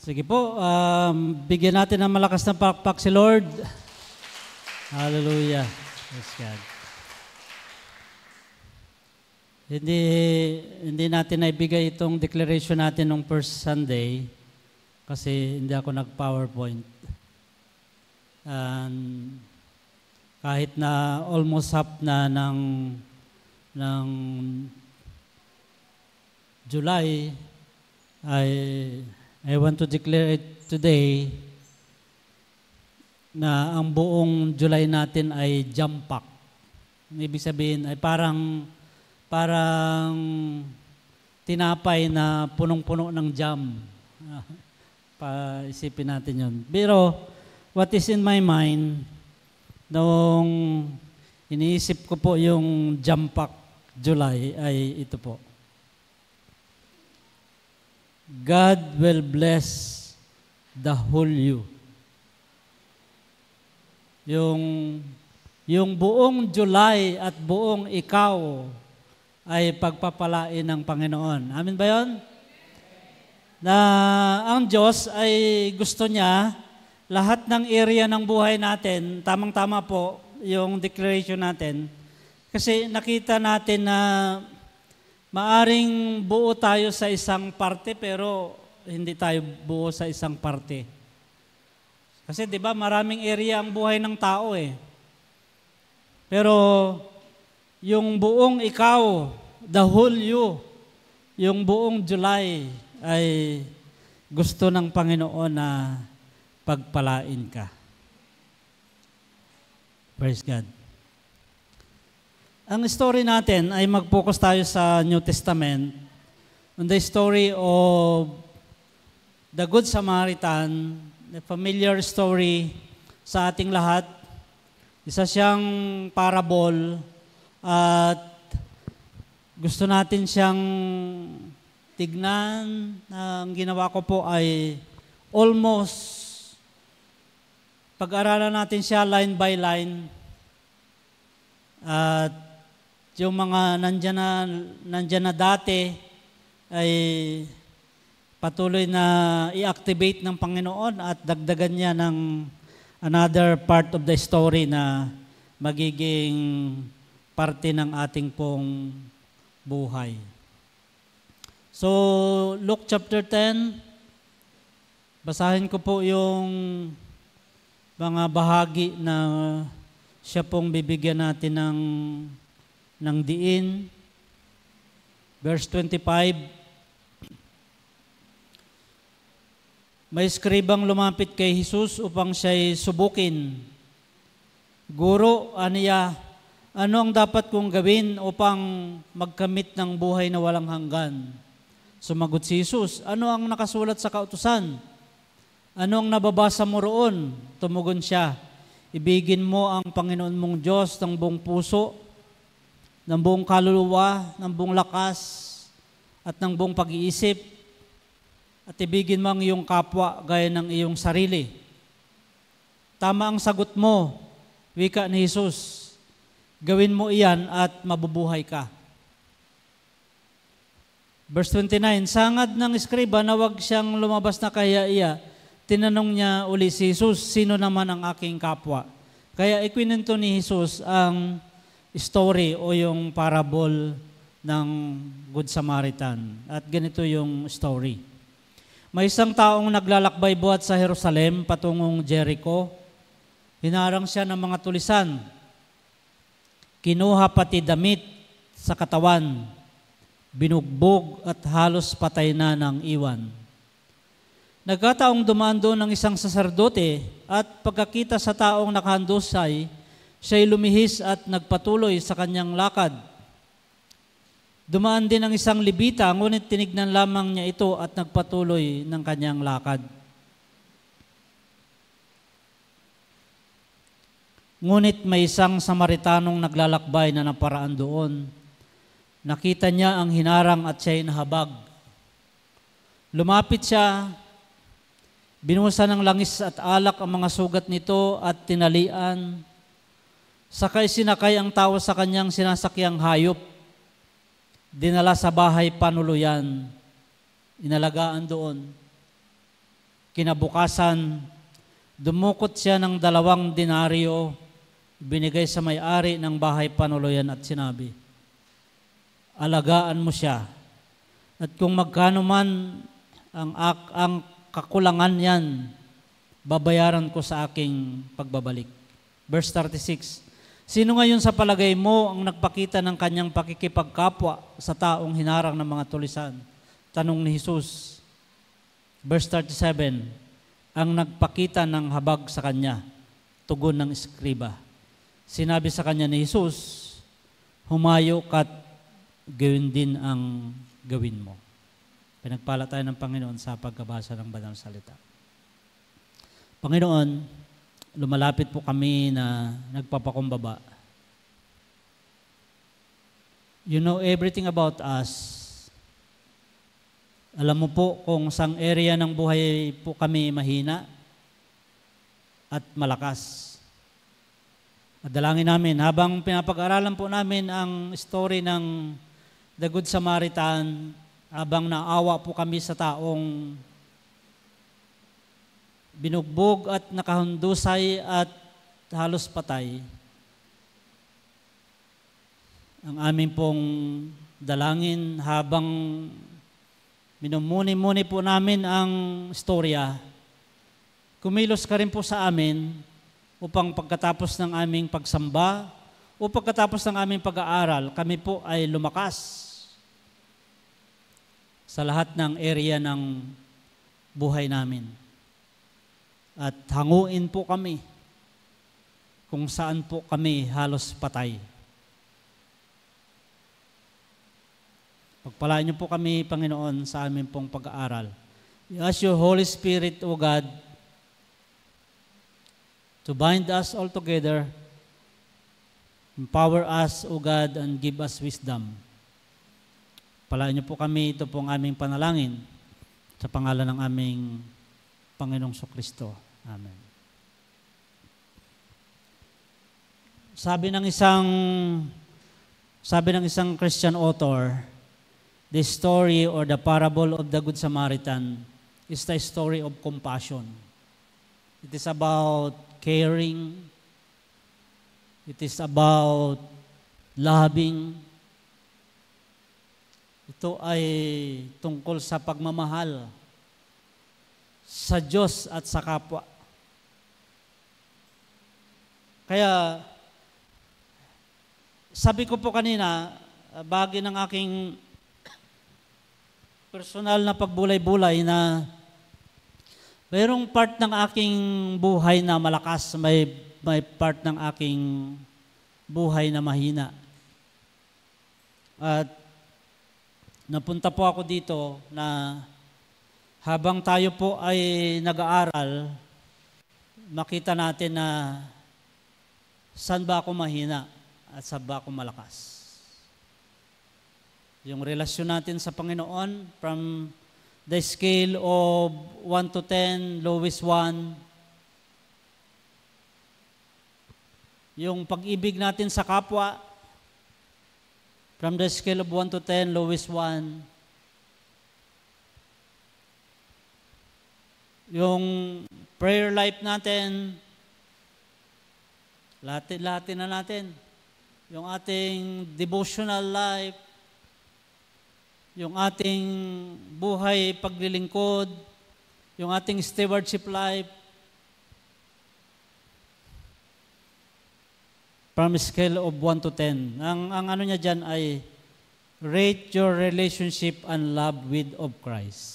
Sige po, bigyan natin ng malakas na pakpak si Lord. Hallelujah. Praise God. Hindi natin naibigay itong declaration natin nung first Sunday kasi hindi ako nag-PowerPoint. Kahit na almost half na ng July, I want to declare it today na ang buong July natin ay jam pack. Ibig sabihin ay parang tinapay na punong-puno ng jam. Paisipin natin yun. Pero what is in my mind, nung iniisip ko po yung jam pack July ay ito po. God will bless the whole you. Yung buong July at buong ikaw ay pagpapalain ng Panginoon. Amin ba yun? Na ang Diyos ay gusto niya lahat ng area ng buhay natin, tamang-tama po yung declaration natin. Kasi nakita natin na maaring buo tayo sa isang parte pero hindi tayo buo sa isang parte. Kasi 'di ba maraming area ang buhay ng tao eh. Pero yung buong ikaw, the whole you, yung buong July ay gusto ng Panginoon na pagpalain ka. Praise God. Ang story natin ay mag-focus tayo sa New Testament on the story of the Good Samaritan, a familiar story sa ating lahat. Isa siyang parable at gusto natin siyang tignan. Ang ginawa ko po ay almost pag-aralan natin siya line by line. At yung mga nandyan na dati ay patuloy na i-activate ng Panginoon at dagdagan niya ng another part of the story na magiging parte ng ating pong buhay. So, Luke chapter 10, basahin ko po yung mga bahagi na siya pong bibigyan natin ng diin. Verse 25, may eskribang lumapit kay Jesus upang siya'y subukin. Guro, aniya, ano ang dapat kong gawin upang magkamit ng buhay na walang hanggan? Sumagot si Jesus, ano ang nakasulat sa kautusan? Ano ang nababasa mo roon? Tumugon siya, ibigin mo ang Panginoon mong Diyos ng buong puso, ng buong kaluluwa, ng buong lakas, at ng buong pag-iisip, at ibigin mo ang iyong kapwa gaya ng iyong sarili. Tama ang sagot mo, wika ni Jesus. Gawin mo iyan at mabubuhay ka. Verse 29, sangad ng eskriba na wag siyang lumabas na kahiya-iya, tinanong niya uli si Jesus, sino naman ang aking kapwa? Kaya ikwinento ni Jesus ang story o yung parable ng Good Samaritan. At ganito yung story. May isang taong naglalakbay buhat sa Jerusalem patungong Jericho. Hinarang siya ng mga tulisan. Kinuha pati damit sa katawan. Binugbog at halos patay na ng iwan. Nagkataong dumaan doon ng isang saserdote at pagkakita sa taong nakahandusay, siya'y lumihis at nagpatuloy sa kanyang lakad. Dumaan din ang isang Levita, ngunit tinignan lamang niya ito at nagpatuloy ng kanyang lakad. Ngunit may isang Samaritanong naglalakbay na naparaan doon. Nakita niya ang hinarang at siya'y nahabag. Lumapit siya, binuhusan ng langis at alak ang mga sugat nito at tinalian. Sakay sinakay ang tao sa kanyang sinasakyang hayop. Dinala sa bahay panuluyan. Inalagaan doon. Kinabukasan, dumukot siya ng 2 denaryo, binigay sa may-ari ng bahay panuluyan at sinabi, alagaan mo siya. At kung magkano man ang kakulangan yan, babayaran ko sa aking pagbabalik. Verse 36, sino ngayon sa palagay mo ang nagpakita ng kanyang pakikipagkapwa sa taong hinarang ng mga tulisan? Tanong ni Jesus. Verse 37, ang nagpakita ng habag sa kanya, tugon ng eskriba. Sinabi sa kanya ni Jesus, humayo ka't gawin din ang gawin mo. Pinagpala tayo ng Panginoon sa pagkabasa ng banal salita. Panginoon, lumalapit po kami na nagpapakumbaba. You know everything about us. Alam mo po kung saang area ng buhay po kami mahina at malakas. At dalangin namin, habang pinapag-aralan po namin ang story ng The Good Samaritan, habang naawa po kami sa taong binugbog at nakahundusay at halos patay, ang amin pong dalangin habang minumuni-muni po namin ang istorya, kumilos ka rin po sa amin upang pagkatapos ng aming pagsamba o pagkatapos ng aming pag-aaral, kami po ay lumakas sa lahat ng area ng buhay namin. At hanguin po kami kung saan po kami halos patay. Pagpalaan niyo po kami, Panginoon, sa aming pong pag-aaral. We ask your Holy Spirit, O God, to bind us all together, empower us, O God, and give us wisdom. Palaan niyo po kami, ito pong aming panalangin sa pangalan ng aming Panginoong Kristo. Amen. Sabi ng isang Christian author, the story or the parable of the Good Samaritan is the story of compassion. It is about caring. It is about loving. Ito ay tungkol sa pagmamahal sa Diyos at sa kapwa. Kaya, sabi ko po kanina, bahagi ng aking personal na pagbulay-bulay na mayroong part ng aking buhay na malakas, may part ng aking buhay na mahina. At napunta po ako dito na habang tayo po ay nag-aaral, makita natin na saan ba ako mahina at saan ba ako malakas. Yung relasyon natin sa Panginoon, from the scale of 1 to 10, lowest 1. Yung pag-ibig natin sa kapwa, from the scale of 1 to 10, lowest 1. Yung prayer life natin, lahat na natin. Yung ating devotional life, yung ating buhay paglilingkod, yung ating stewardship life, from scale of 1 to 10. Ang ano niya dyan ay rate your relationship and love with of Christ.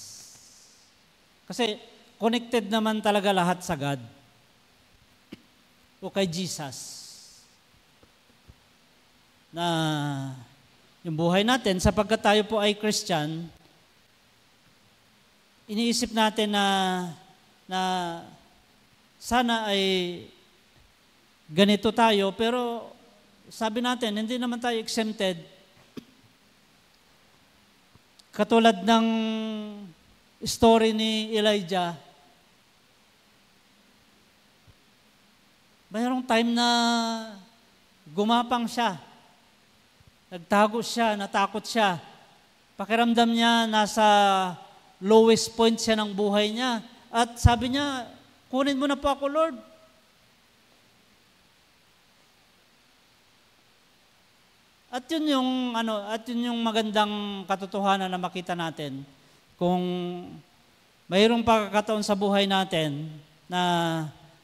Kasi connected naman talaga lahat sa God o kay Jesus. Na yung buhay natin, sapagkat tayo po ay Christian, iniisip natin na sana ay ganito tayo, pero sabi natin, hindi naman tayo exempted. Katulad ng story ni Elijah, mayroong time na gumapang siya. Nagtago siya, natakot siya. Pakiramdam niya, nasa lowest point siya ng buhay niya. At sabi niya, kunin mo na po ako, Lord. At yun yung magandang katotohanan na makita natin. Kung mayroong pagkakataon sa buhay natin na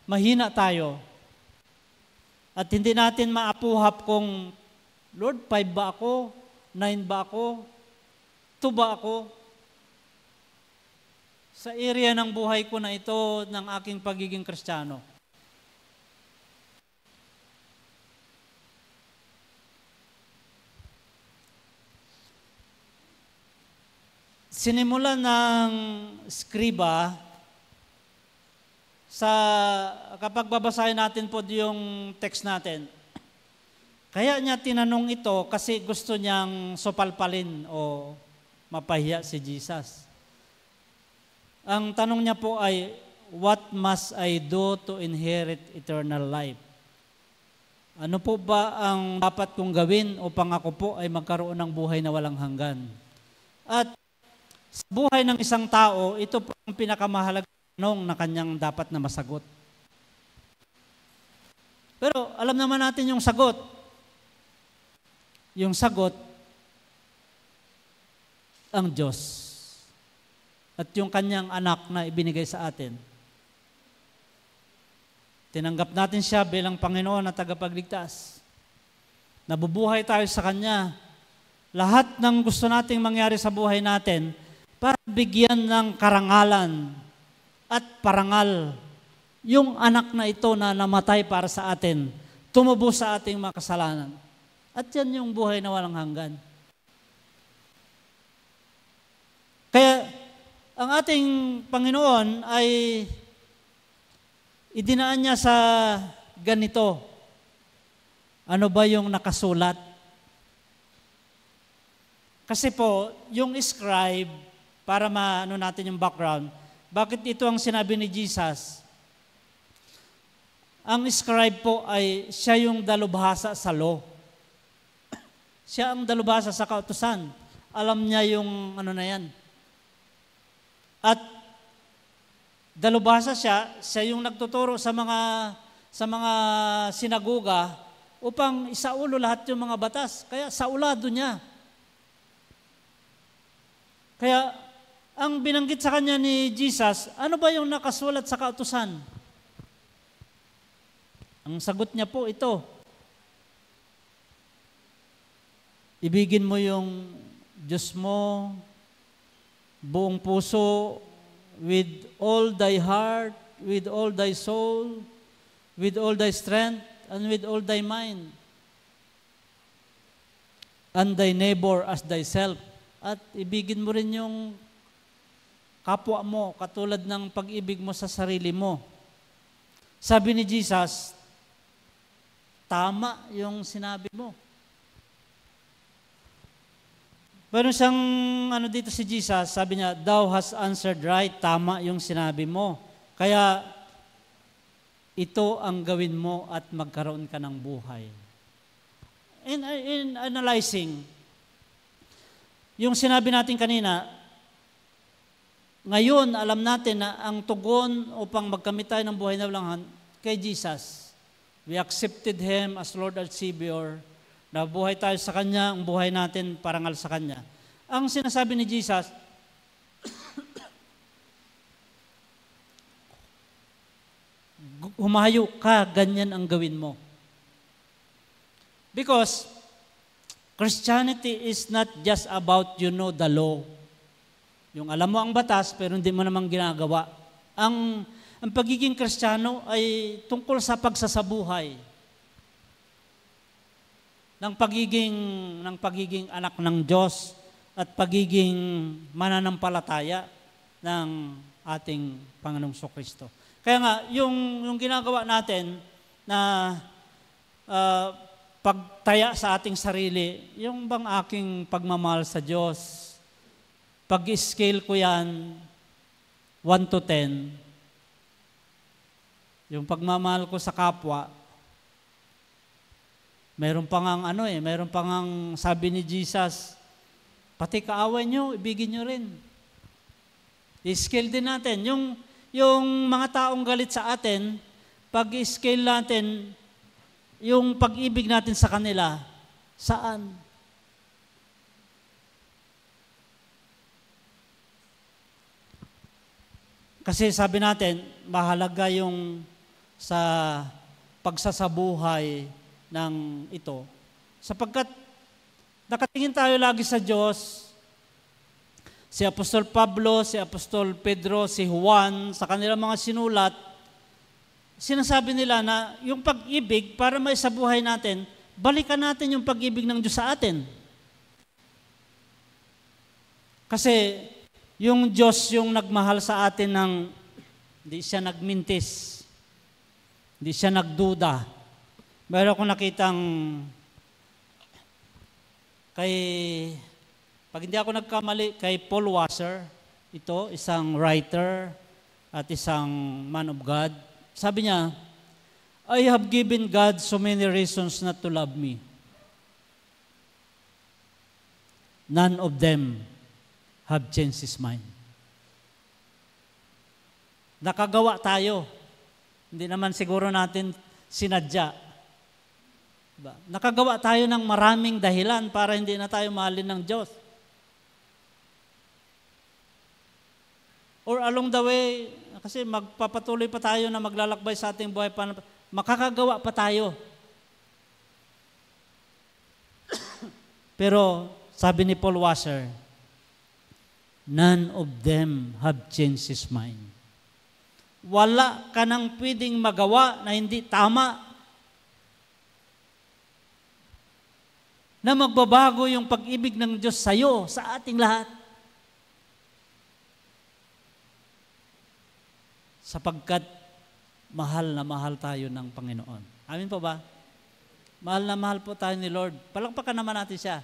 mahina tayo at hindi natin maapuhap kung, Lord, 5 ba ako? 9 ba ako? 2 ba ako? Sa area ng buhay ko na ito, ng aking pagiging Kristiyano. Sinimulan ng skriba kapag babasahin natin po yung text natin. Kaya niya tinanong ito kasi gusto niyang sopalpalin o mapahiya si Jesus. Ang tanong niya po ay, what must I do to inherit eternal life? Ano po ba ang dapat kong gawin upang ako po ay magkaroon ng buhay na walang hanggan? At sa buhay ng isang tao, ito po ang pinakamahalagang tanong na kanyang dapat na masagot. Pero alam naman natin yung sagot. Yung sagot, ang Diyos. At yung kanyang anak na ibinigay sa atin. Tinanggap natin siya bilang Panginoon at tagapagligtas. Nabubuhay tayo sa Kanya. Lahat ng gusto nating mangyari sa buhay natin, para bigyan ng karangalan at parangal yung anak na ito na namatay para sa atin, tumubos sa ating mga kasalanan. At yan yung buhay na walang hanggan. Kaya ang ating Panginoon ay idinaan niya sa ganito. Ano ba yung nakasulat? Kasi po, yung scribe, para maano natin yung background, bakit ito ang sinabi ni Jesus? Ang scribe po ay siya yung dalubhasa sa law. Siya ang dalubhasa sa kautusan. Alam niya yung ano na yan. At dalubhasa siya yung nagtuturo sa mga sinagoga upang isaulo lahat yung mga batas. Kaya saulado niya. Kaya ang binanggit sa kanya ni Jesus, ano ba yung nakasulat sa kautusan? Ang sagot niya po ito. Ibigin mo yung Diyos mo, buong puso, with all thy heart, with all thy soul, with all thy strength, and with all thy mind. And thy neighbor as thyself. At ibigin mo rin yung kapwa mo, katulad ng pag-ibig mo sa sarili mo. Sabi ni Jesus, tama yung sinabi mo. Meron siyang dito si Jesus, sabi niya, thou hast answered right, tama yung sinabi mo. Kaya ito ang gawin mo at magkaroon ka ng buhay. In analyzing, yung sinabi natin kanina, ngayon, alam natin na ang tugon upang magkamit tayo ng buhay na walang hanggan kay Jesus. We accepted Him as Lord and Savior. Nabuhay tayo sa Kanya, ang buhay natin parangal sa Kanya. Ang sinasabi ni Jesus, humayo ka, ganyan ang gawin mo. Because Christianity is not just about the law. Yung alam mo ang batas, pero hindi mo namang ginagawa. Ang pagiging Kristiyano ay tungkol sa pagsasabuhay. Ng pagiging anak ng Diyos at pagiging mananampalataya ng ating Panginoong Kristo. Kaya nga, yung ginagawa natin na pagtaya sa ating sarili, yung bang aking pagmamahal sa Diyos, pag-scale ko yan, 1 to 10, yung pagmamahal ko sa kapwa, meron pang sabi ni Jesus, pati kaaway nyo, ibigin nyo rin. I-scale din natin. yung mga taong galit sa atin, pag-scale natin, yung pag-ibig natin sa kanila, saan? Kasi sabi natin, mahalaga yung sa pagsasabuhay ng ito. Sapagkat nakatingin tayo lagi sa Diyos, si Apostol Pablo, si Apostol Pedro, si Juan, sa kanilang mga sinulat, sinasabi nila na yung pag-ibig, para maisabuhay natin, balikan natin yung pag-ibig ng Diyos sa atin. Kasi yung Diyos yung nagmahal sa atin ng hindi siya nagmintis, hindi siya nagduda. Meron akong nakitang pag hindi ako nagkamali, kay Paul Washer, ito, isang writer at isang man of God. Sabi niya, I have given God so many reasons not to love me. None of them have changed His mind. Nakagawa tayo. Hindi naman siguro natin sinadya. Diba? Nakagawa tayo ng maraming dahilan para hindi na tayo mahalin ng Diyos. Or along the way, kasi magpapatuloy pa tayo na maglalakbay sa ating buhay, makakagawa pa tayo. Pero sabi ni Paul Washer, none of them have changed his mind. Wala ka nang pwedeng magawa na hindi tama, na magbabago yung pag-ibig ng Diyos sa iyo, sa ating lahat. Sapagkat mahal na mahal tayo ng Panginoon. Amin po ba? Mahal na mahal po tayo ni Lord. Palakpakan naman natin siya.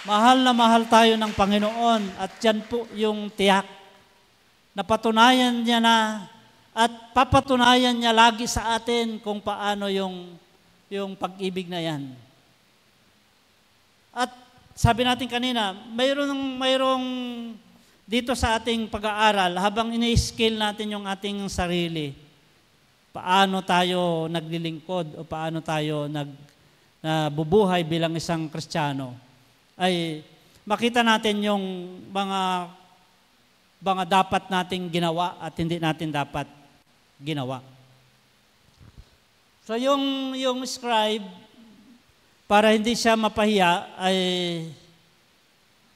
Mahal na mahal tayo ng Panginoon at yan po yung tiyak. Napatunayan niya na at papatunayan niya lagi sa atin kung paano yung pag-ibig na yan. At sabi natin kanina, mayroong dito sa ating pag-aaral, habang ini-scale natin yung ating sarili, paano tayo naglilingkod o paano tayo nabubuhay bilang isang Kristiyano, ay makita natin yung mga dapat nating ginawa at hindi natin dapat ginawa. So yung scribe, para hindi siya mapahiya, ay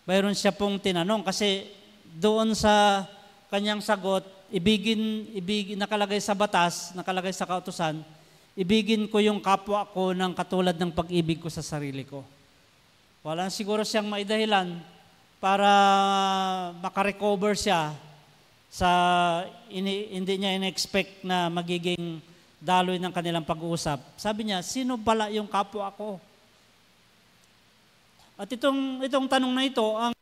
mayroon siya pong tinanong kasi doon sa kanyang sagot, ibigin nakalagay sa batas, nakalagay sa kautusan, ibigin ko yung kapwa ko ng katulad ng pag-ibig ko sa sarili ko. Wala siguro siyang maidahilan para makarecover siya sa hindi niya in-expect na magiging daloy ng kanilang pag-uusap. Sabi niya, sino pala yung kapwa ko? At itong tanong na ito ang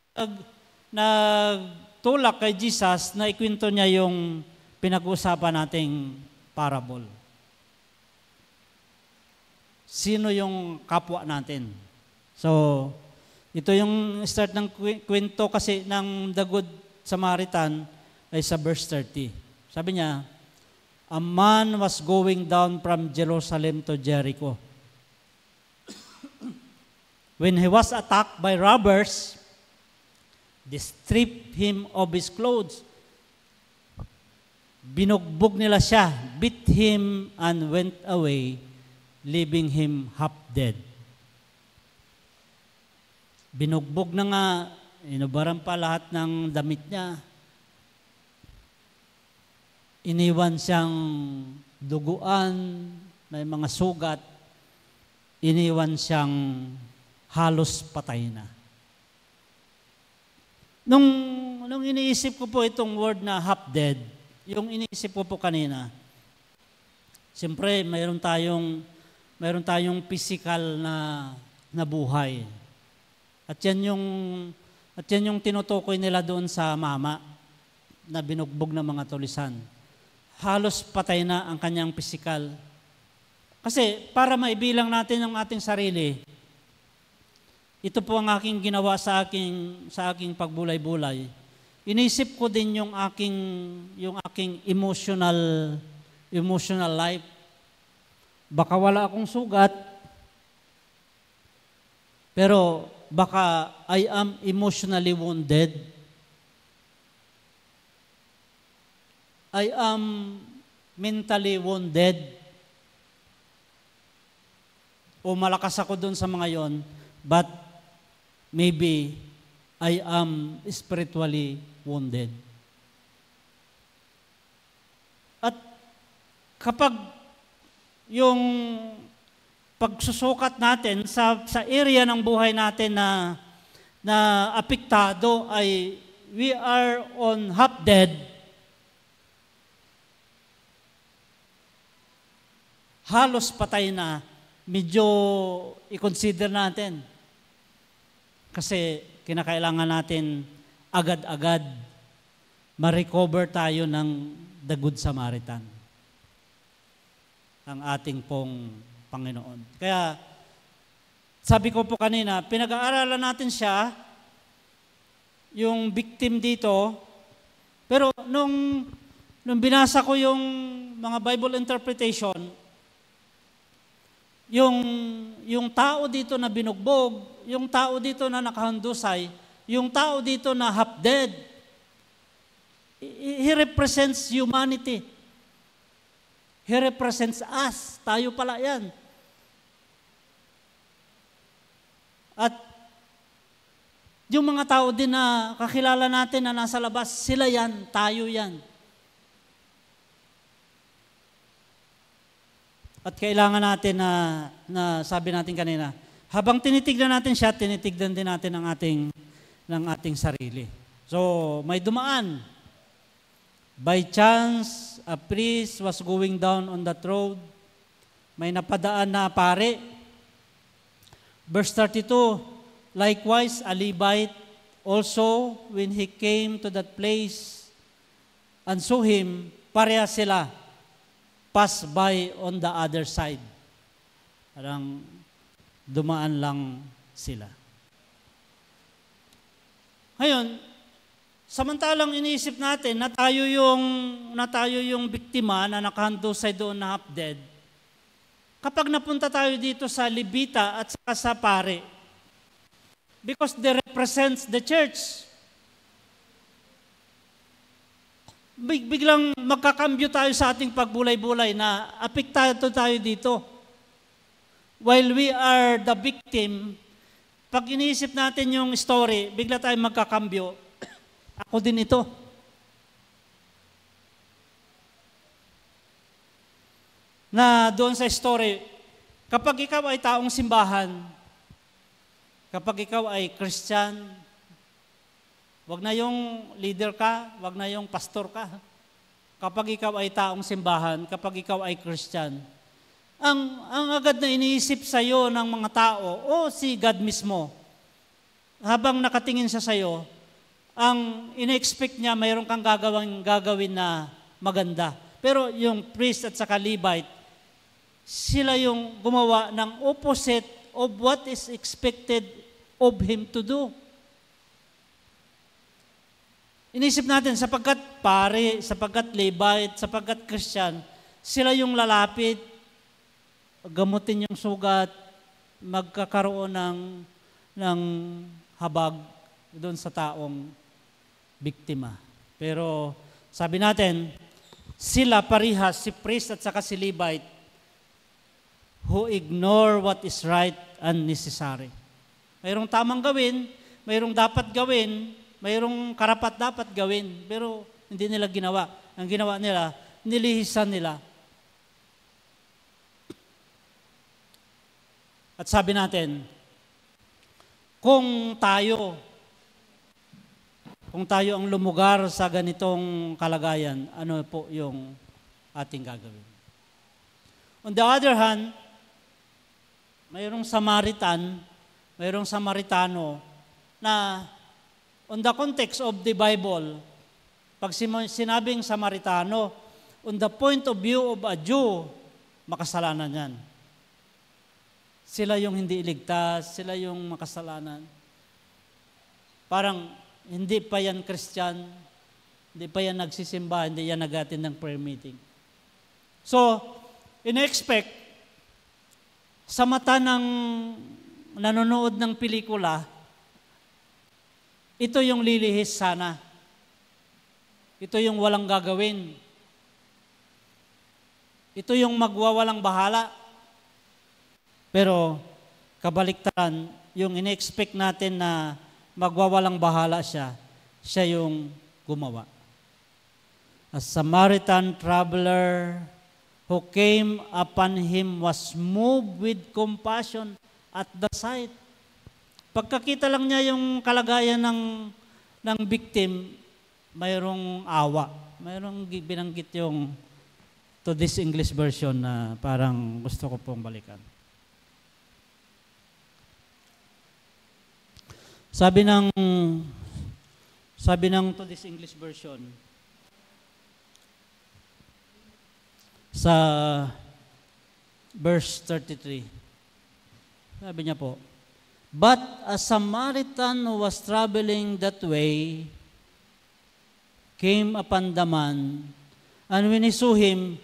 nagtulak kay Jesus na ikwento niya yung pinag-uusapan nating parable. Sino yung kapwa natin? So, ito yung start ng kwento kasi ng The Good Samaritan ay sa verse 30. Sabi niya, a man was going down from Jerusalem to Jericho. When he was attacked by robbers, they stripped him of his clothes. Binugbog nila siya, beat him, and went away, leaving him half dead. Binugbog na nga, inubaran pa lahat ng damit niya. Iniwan siyang duguan, may mga sugat. Iniwan siyang halos patay na. Nung iniisip ko po itong word na half dead, yung iniisip ko po kanina, siyempre mayroon tayong physical na buhay. At yan yung tinutukoy nila doon sa mama na binugbog ng mga tulisan. Halos patay na ang kanyang physical. Kasi para maibilang natin ang ating sarili, ito po ang aking ginawa sa aking pagbulay-bulay. inisip ko din yung aking emotional life. Baka wala akong sugat, pero baka I am emotionally wounded. I am mentally wounded. O malakas ako dun sa mga yon, but maybe I am spiritually wounded. At kapag yung pagsusukat natin sa area ng buhay natin na apektado ay we are on half dead, halos patay na, medyo i-consider natin. Kasi kinakailangan natin agad-agad ma-recover tayo ng the Good Samaritan, ang ating pong Panginoon. Kaya sabi ko po kanina, pinag-aaralan natin siya, yung victim dito, pero nung binasa ko yung mga Bible interpretation, yung tao dito na binugbog, yung tao dito na nakahandusay, yung tao dito na half dead, he represents humanity. He represents us. Tayo pala yan. At yung mga tao din na kakilala natin na nasa labas, sila yan, tayo yan. At kailangan natin na sabi natin kanina, habang tinitignan natin siya, tinitignan din natin ng ating sarili. So, may dumaan. By chance, a priest was going down on that road. May napadaan na pare. Verse 32, likewise, a Levite also, when he came to that place and saw him, pareha sila, pass by on the other side. Parang dumaan lang sila. Ngayon, samantalang iniisip natin na tayo yung biktima na nakahandusay doon na half dead, kapag napunta tayo dito sa Levita at sa pare, because they represents the church, biglang magkakambyo tayo sa ating pagbulay-bulay na apektado tayo dito. While we are the victim, pag iniisip natin yung story, bigla tayo magkakambyo. Ako din ito. Na doon sa story, kapag ikaw ay taong simbahan, kapag ikaw ay Christian, wag na yung leader ka, wag na yung pastor ka. Kapag ikaw ay taong simbahan, kapag ikaw ay Christian, ang agad na iniisip sa iyo ng mga tao, o si God mismo, habang nakatingin siya sa iyo, ang ina-expect niya, mayroon kang gagawin na maganda. Pero yung priest at saka Levite, sila yung gumawa ng opposite of what is expected of him to do. Inisip natin, sapagkat pare, sapagkat Levite, sapagkat Christian, sila yung lalapit, gamutin yung sugat, magkakaroon ng habag doon sa taong biktima. Pero sabi natin, sila parihas, si priest at saka si Levite, who ignore what is right and necessary. Mayroong tamang gawin, mayroong dapat gawin, mayroong karapat dapat gawin, pero hindi nila ginawa. Ang ginawa nila, nilihisan nila. At sabi natin, kung tayo ang lumugar sa ganitong kalagayan, ano po yung ating gagawin? On the other hand, mayroong Samaritano na on the context of the Bible, pag sinabing Samaritano, on the point of view of a Jew, makasalanan yan. Sila yung hindi iligtas, sila yung makasalanan. Parang hindi pa yan Christian, hindi pa yan nagsisimba, hindi yan nag-attend ng prayer meeting. So, in-expect, sa mata ng nanonood ng pelikula, ito yung lilihis sana. Ito yung walang gagawin. Ito yung magwawalang bahala. Pero, kabaliktaran, yung in-expect natin na magwawalang bahala siya, siya yung gumawa. A Samaritan traveler who came upon him was moved with compassion at the sight. Pagkakita lang niya yung kalagayan ng victim, mayroong awa. Mayroong binanggit yung to this English version na parang gusto ko pong balikan. Sabi ng to this English version, sa verse 33, sabi niya po, but a Samaritan who was traveling that way came upon the man, and when he saw him,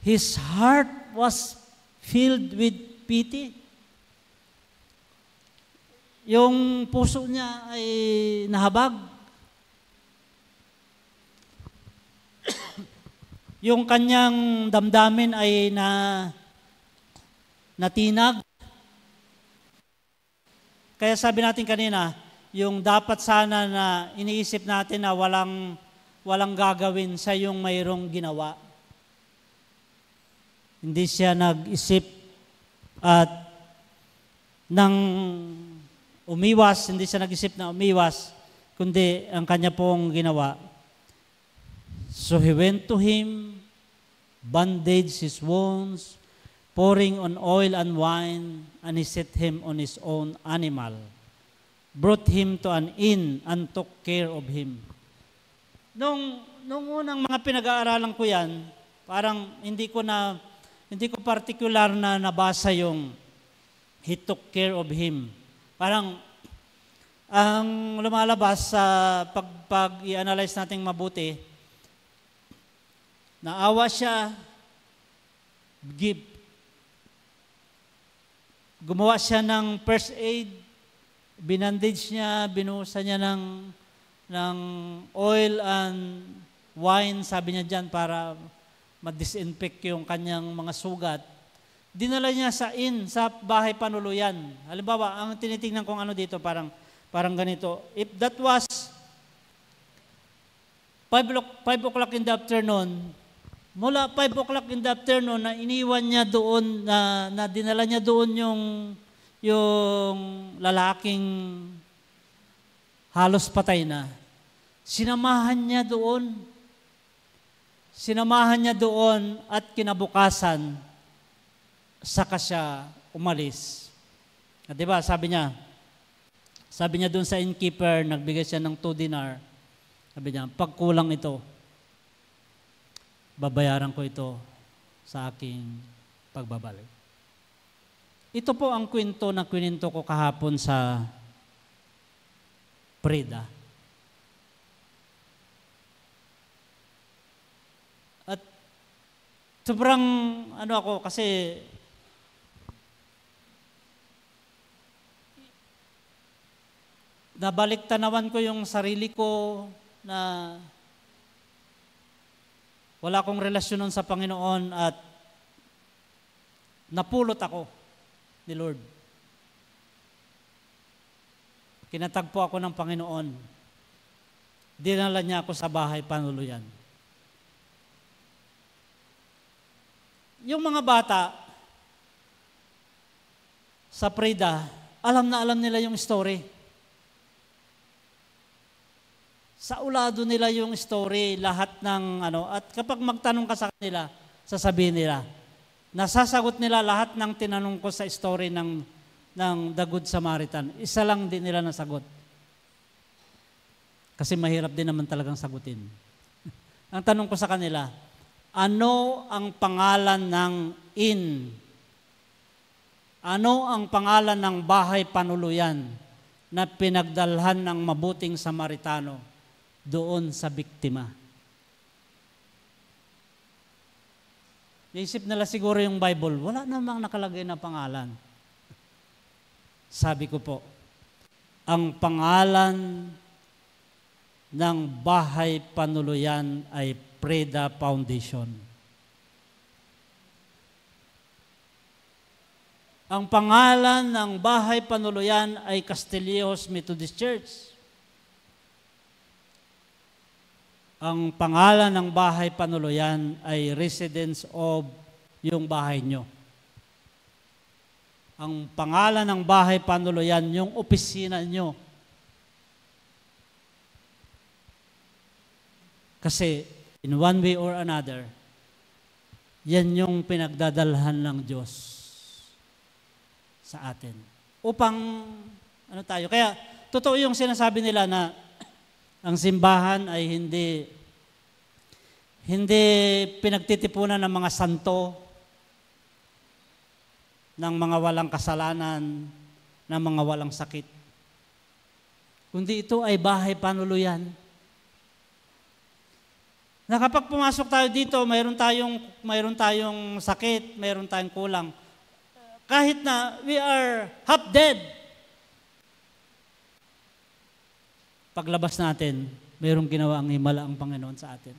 his heart was filled with pity. Yung puso niya ay nahabag. Yung kanyang damdamin ay natinag. Kaya sabi natin kanina, yung dapat sana na iniisip natin na walang gagawin, siya yung mayroong ginawa. Hindi siya nag-isip at nang umiwas, hindi siya nag-isip na umiwas, kundi ang kanya pong ginawa. So he went to him, bandaged his wounds, pouring on oil and wine, and he set him on his own animal, brought him to an inn, and took care of him. Nung unang mga pinag-aaralan ko yan, parang hindi ko particular na nabasa yung he took care of him. Parang ang lumalabas sa pag i-analyze nating mabuti, naawa siya, gumawa siya ng first aid, binandage niya, binuhusan niya ng oil and wine, sabi niya dyan, para ma-disinfect yung kanyang mga sugat. Dinala niya sa bahay panuluyan. Halimbawa, ang tinitingnan kong ano dito, parang ganito. If that was 5 o'clock in the afternoon, mula 5 o'clock in the afternoon na iniwan niya doon, na dinala niya doon yung lalaking halos patay na, sinamahan niya doon at kinabukasan, saka siya umalis. At diba, sabi niya doon sa innkeeper, nagbigay siya ng 2 dinar. Sabi niya, pagkulang ito, babayaran ko ito sa aking pagbabalik. Ito po ang kwento na kwininto ko kahapon sa Preda. At sobrang ako kasi nabalik-tanawan ko yung sarili ko na wala akong relasyon nun sa Panginoon at napulot ako ni Lord. Kinatagpo ako ng Panginoon. Dinala niya ako sa bahay panuluyan. Yung mga bata sa Preda, alam na alam nila yung story. Sa ulado nila yung story, lahat ng at kapag magtanong ka sa kanila, sasabihin nila, nasasagot nila lahat ng tinanong ko sa story ng The Good Samaritan. Isa lang din nila nasagot. Kasi mahirap din naman talagang sagutin. Ang tanong ko sa kanila, ano ang pangalan ng inn? Ano ang pangalan ng bahay panuluyan na pinagdalhan ng mabuting Samaritano doon sa biktima. Naisip nila siguro yung Bible, wala namang nakalagay na pangalan. Sabi ko po, ang pangalan ng bahay panuluyan ay Preda Foundation. Ang pangalan ng bahay panuluyan ay Castillejos Methodist Church. Ang pangalan ng bahay panuluyan ay Residence of yung bahay nyo. Ang pangalan ng bahay panuluyan, yung opisina nyo. Kasi in one way or another, yan yung pinagdadalhan ng Diyos sa atin. Upang, ano tayo, kaya totoo yung sinasabi nila na ang simbahan ay hindi pinagtitipunan ng mga santo, ng mga walang kasalanan, ng mga walang sakit. Kundi ito ay bahay panuluyan. Na kapag pumasok tayo dito, mayroon tayong sakit, mayroon tayong kulang. Kahit na we are half dead, paglabas natin, mayroong ginawa ang himala ang Panginoon sa atin.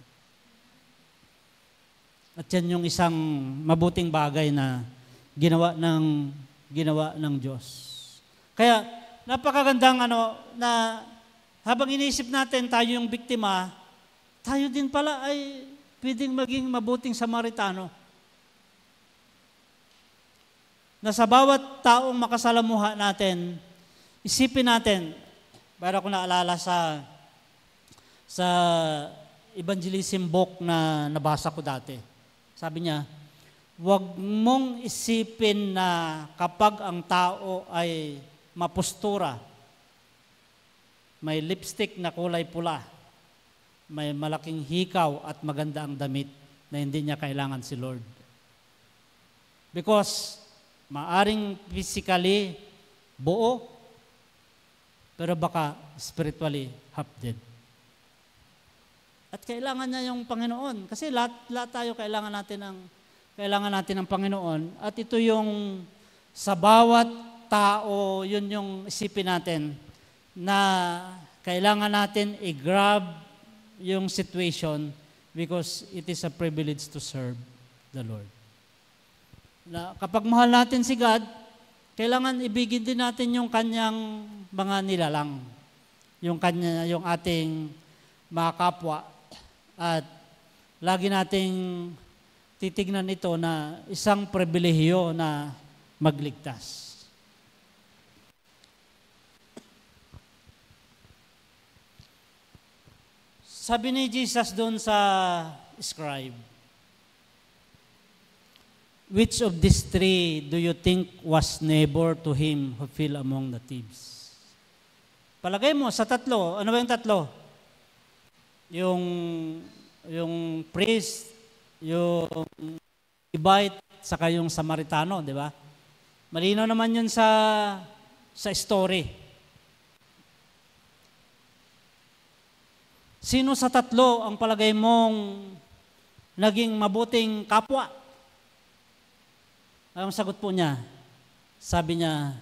At yan yung isang mabuting bagay na ginawa ng Diyos. Kaya napakagandang na habang inisip natin tayo yung biktima, tayo din pala ay pwedeng maging mabuting Samaritano. Na sa bawat taong makasalamuha natin, isipin natin, para ko naalala sa evangelism book na nabasa ko dati. Sabi niya, huwag mong isipin na kapag ang tao ay mapustura, may lipstick na kulay pula, may malaking hikaw at maganda ang damit, na hindi niya kailangan si Lord. Because maaring physically buo, pero baka spiritually half dead. At kailangan niya yung Panginoon. Kasi lahat tayo kailangan natin ng Panginoon. At ito yung sa bawat tao, yun yung isipin natin na kailangan natin i-grab yung situation because it is a privilege to serve the Lord. Na kapag mahal natin si God, kailangan ibigin din natin yung kanyang mga nilalang, yung ating mga kapwa, at lagi nating titignan ito na isang pribilehiyo na magligtas. Sabi ni Jesus doon sa scribe, which of these three do you think was neighbor to him who fell among the thieves? Palagay mo, sa tatlo, ano ba yung tatlo? Yung priest, yung Levite, saka yung Samaritano, di ba? Malinaw naman yun sa story. Sino sa tatlo ang palagay mong naging mabuting kapwa? Ang sagot po niya, sabi niya,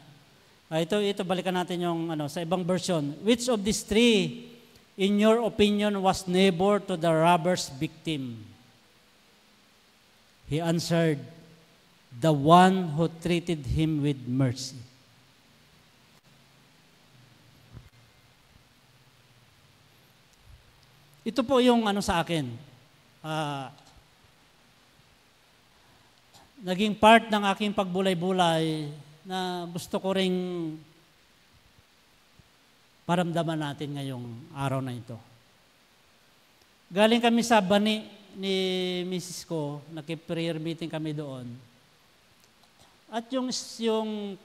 ito balikan natin yung sa ibang version. Which of these three, in your opinion, was neighbor to the robber's victim? He answered, the one who treated him with mercy. Ito po yung sa akin. Naging part ng aking pagbulay-bulay na gusto ko ring paramdaman natin ngayong araw na ito. Galing kami sa bani ni Mrs. ko, naki-prayer meeting kami doon. At yung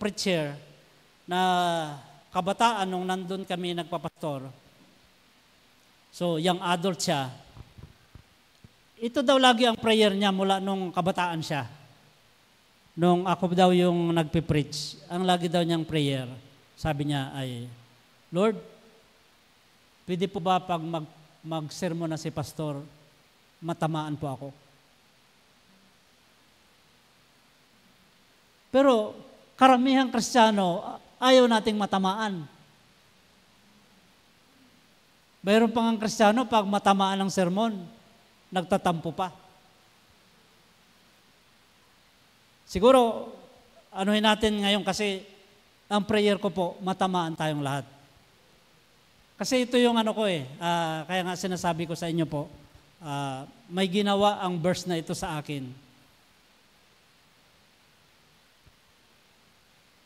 preacher na kabataan nung nandun kami nagpapastor, so young adult siya, ito daw lagi ang prayer niya mula nung kabataan siya. Nung ako daw yung nagpipreach, ang lagi daw niyang prayer, sabi niya ay, Lord, pwede po ba pag mag-sermon na si pastor, matamaan po ako? Pero karamihang Kristiyano, ayaw nating matamaan. Mayroon pang ang Kristiyano, pag matamaan ng sermon, nagtatampo pa. Siguro, anuhin natin ngayon kasi ang prayer ko po, matamaan tayong lahat. Kasi ito yung ano ko kaya nga sinasabi ko sa inyo po, may ginawa ang verse na ito sa akin.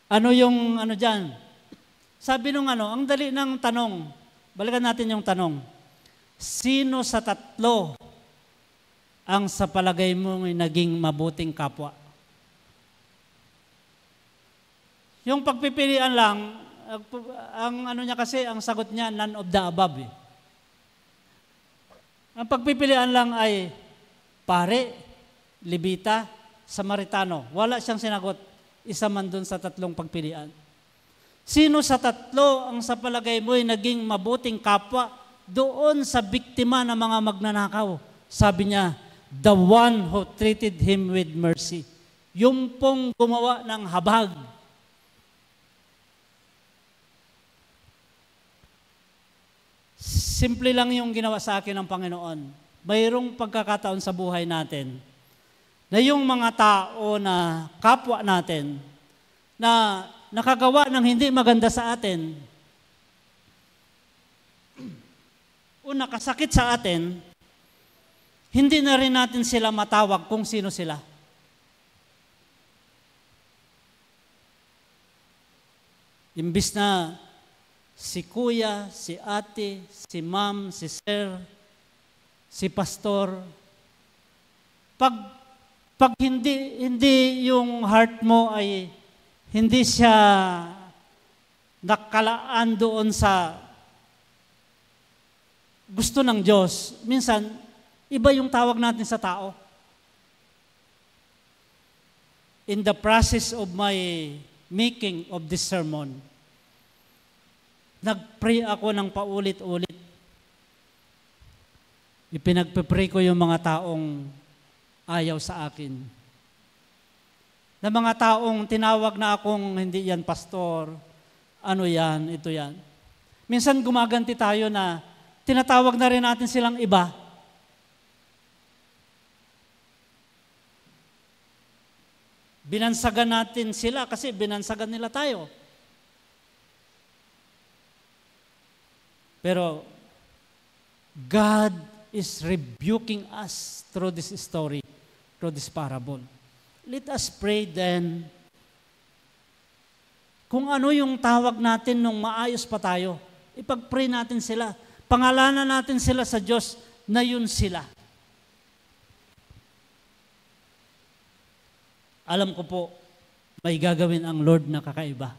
Ano yung ano dyan? Sabi nung ang dali ng tanong, balikan natin yung tanong. Sino sa tatlo ang sa palagay mo naging mabuting kapwa? Yung pagpipilian lang, ang ano niya kasi, ang sagot niya, none of the above. Ang pagpipilian lang ay pare, Levita, Samaritano. Wala siyang sinagot, isa man dun sa tatlong pagpilian. Sino sa tatlo ang sa palagay mo ay naging mabuting kapwa doon sa biktima ng mga magnanakaw? Sabi niya, the one who treated him with mercy. Yung pong gumawa ng habag. Simple lang yung ginawa sa akin ng Panginoon. Mayroong pagkakataon sa buhay natin na yung mga tao na kapwa natin na nakagawa ng hindi maganda sa atin o nakasakit sa atin, hindi na rin natin sila matawag kung sino sila. Imbis na si kuya, si ate, si ma'am, si sir, si pastor, pag hindi yung heart mo ay hindi siya nakalaan doon sa gusto ng Diyos, minsan, iba yung tawag natin sa tao. In the process of my making of this sermon, nag-pray ako ng paulit-ulit. Ipinagpipray ko yung mga taong ayaw sa akin. Na mga taong tinawag na akong hindi yan pastor, ano yan, ito yan. Minsan gumaganti tayo na tinatawag na rin natin silang iba. Binansagan natin sila kasi binansagan nila tayo. Pero God is rebuking us through this story, through this parable. Let us pray then. Kung ano yung tawag natin nung maayos pa tayo, ipag-pray natin sila. Pangalanan natin sila sa Diyos na yun sila. Alam ko po, may gagawin ang Lord na kakaiba.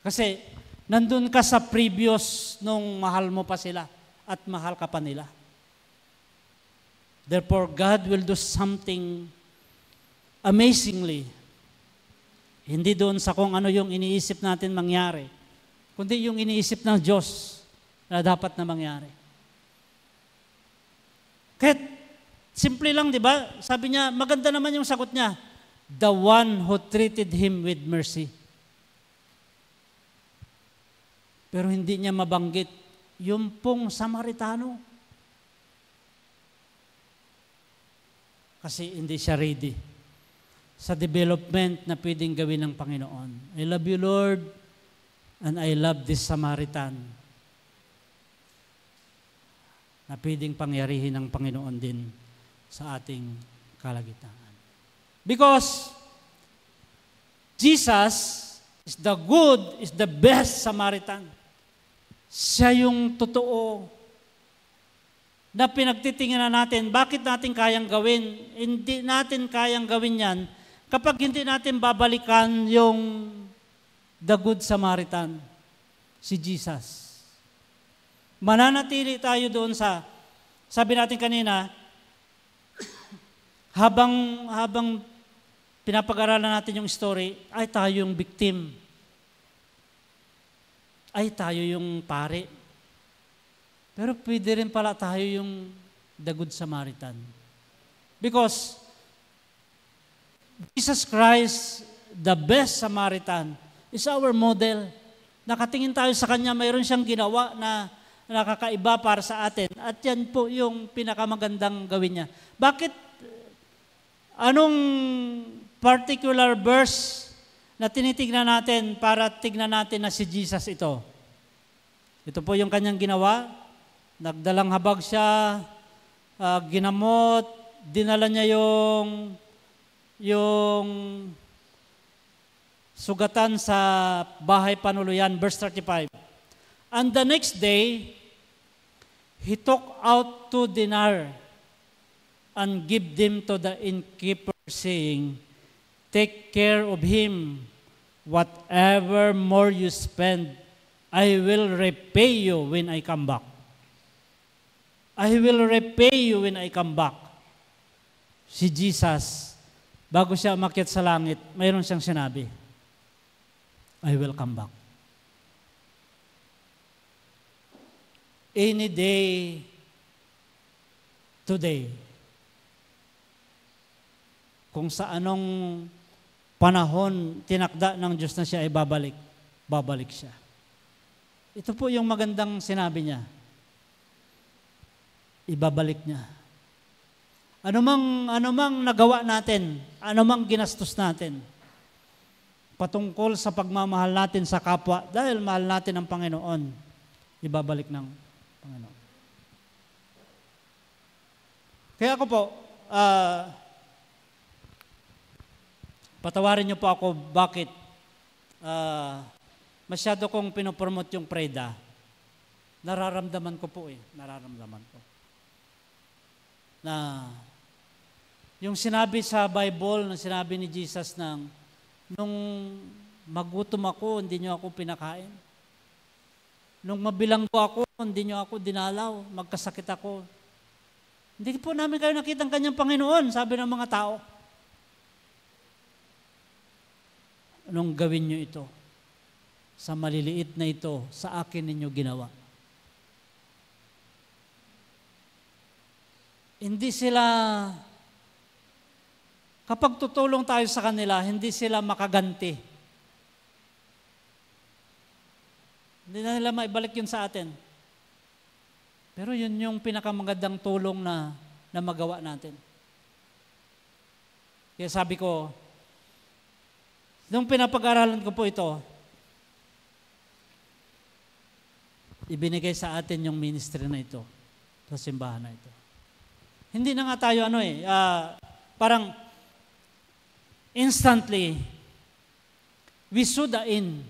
Kasi, nandun ka sa previous nung mahal mo pa sila at mahal ka pa nila. Therefore, God will do something amazingly. Hindi doon sa kung ano yung iniisip natin mangyari, kundi yung iniisip ng Diyos na dapat na mangyari. Kahit simple lang, di ba? Sabi niya, maganda naman yung sagot niya, the one who treated him with mercy. Pero hindi niya mabanggit yung pong Samaritano. Kasi hindi siya ready sa development na pwedeng gawin ng Panginoon. I love you, Lord, and I love this Samaritan na pwedeng pangyarihin ng Panginoon din sa ating kalagitnaan. Because Jesus is the good, is the best Samaritan. Siya yung totoo na pinagtitingnan natin, bakit natin kayang gawin? Hindi natin kayang gawin yan kapag hindi natin babalikan yung the good Samaritan, si Jesus. Mananatili tayo doon sa, sabi natin kanina, habang pinapag-aralan natin yung story, ay tayo yung victim. ay tayo yung pare. Pero pwede rin pala tayo yung the Good Samaritan. Because Jesus Christ, the best Samaritan, is our model. Nakatingin tayo sa Kanya, mayroon siyang ginawa na nakakaiba para sa atin. At yan po yung pinakamagandang gawin niya. Bakit? Anong particular verse na tinitignan natin para tignan natin na si Jesus ito? Ito po yung kanyang ginawa. Nagdalang habag siya, ginamot, dinala niya yung sugatan sa bahay panuluyan, verse 35. And the next day, he took out 2 denar and gave them to the innkeeper, saying, take care of him. Whatever more you spend, I will repay you when I come back. I will repay you when I come back. Si Jesus, bago siya umakyat sa langit, mayroon siyang sinabi, I will come back. Any day, today, kung sa anong panahon tinakda ng Diyos na siya ay babalik siya. Ito po yung magandang sinabi niya. Ibabalik niya. Anumang nagawa natin, anumang ginastos natin, patungkol sa pagmamahal natin sa kapwa, dahil mahal natin ang Panginoon, ibabalik ng Panginoon. Kaya ako po, patawarin niyo po ako bakit masyado kong pinopromote yung Preda. Nararamdaman ko po nararamdaman ko. Na yung sinabi sa Bible, na sinabi ni Jesus nung magutom ako, hindi niyo ako pinakain. Nung mabilanggo ako, hindi niyo ako dinalaw, magkasakit ako. Hindi po namin kayo nakita ang kanyang Panginoon, sabi ng mga tao. Anong gawin niyo ito? Sa maliliit na ito, sa akin ninyo ginawa. Hindi sila, kapag tutulong tayo sa kanila, hindi sila makaganti. Hindi na nila maibalik yun sa atin. Pero yun yung pinakamagandang tulong na magawa natin. Kaya sabi ko, nung pinapag-aralan ko po ito, ibinigay sa atin yung ministry na ito, sa simbahan na ito. Hindi na nga tayo parang instantly, we sudain.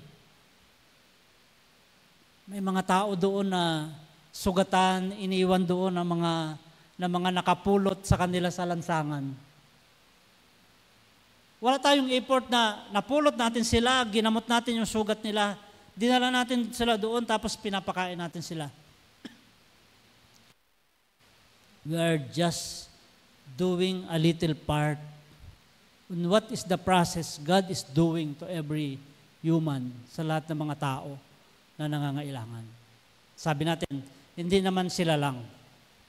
May mga tao doon na sugatan, iniwan doon ng mga nakapulot sa kanila sa lansangan. Wala tayong effort na napulot natin sila, ginamot natin yung sugat nila, dinala natin sila doon, tapos pinapakain natin sila. We are just doing a little part on what is the process God is doing to every human, sa lahat ng mga tao na nangangailangan. Sabi natin, hindi naman sila lang,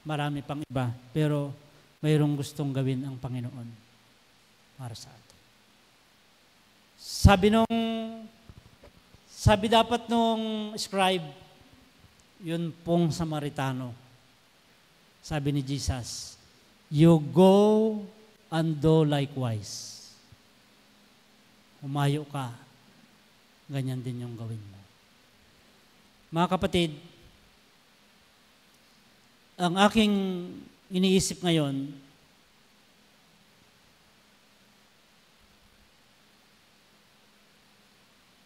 marami pang iba, pero mayroong gustong gawin ang Panginoon para sa atin. Sabi dapat nung scribe, yun pong Samaritano. Sabi ni Jesus, you go and do likewise. Umayo ka, ganyan din yung gawin mo. Mga kapatid, ang aking iniisip ngayon,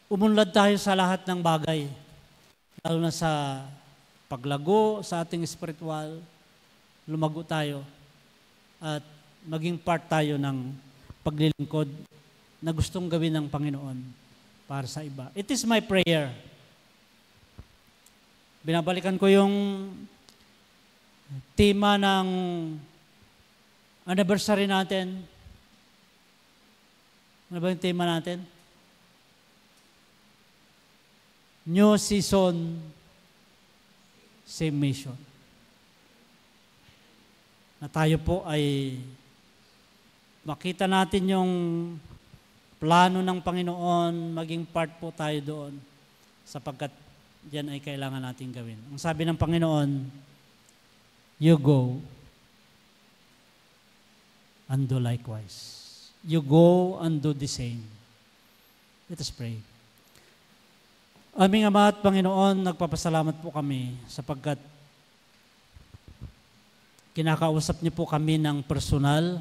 umunlad tayo sa lahat ng bagay, lalo na sa paglago, sa ating spiritual, lumago tayo at maging part tayo ng paglilingkod na gustong gawin ng Panginoon para sa iba. It is my prayer. Binabalikan ko yung tema ng anniversary natin. Ano ba yung tema natin? New season, same mission. Na tayo po ay makita natin yung plano ng Panginoon, maging part po tayo doon sapagkat yan ay kailangan natin gawin. Ang sabi ng Panginoon, you go and do likewise. You go and do the same. Let us pray. Aming Ama at Panginoon, nagpapasalamat po kami sapagkat kinakausap niyo po kami ng personal.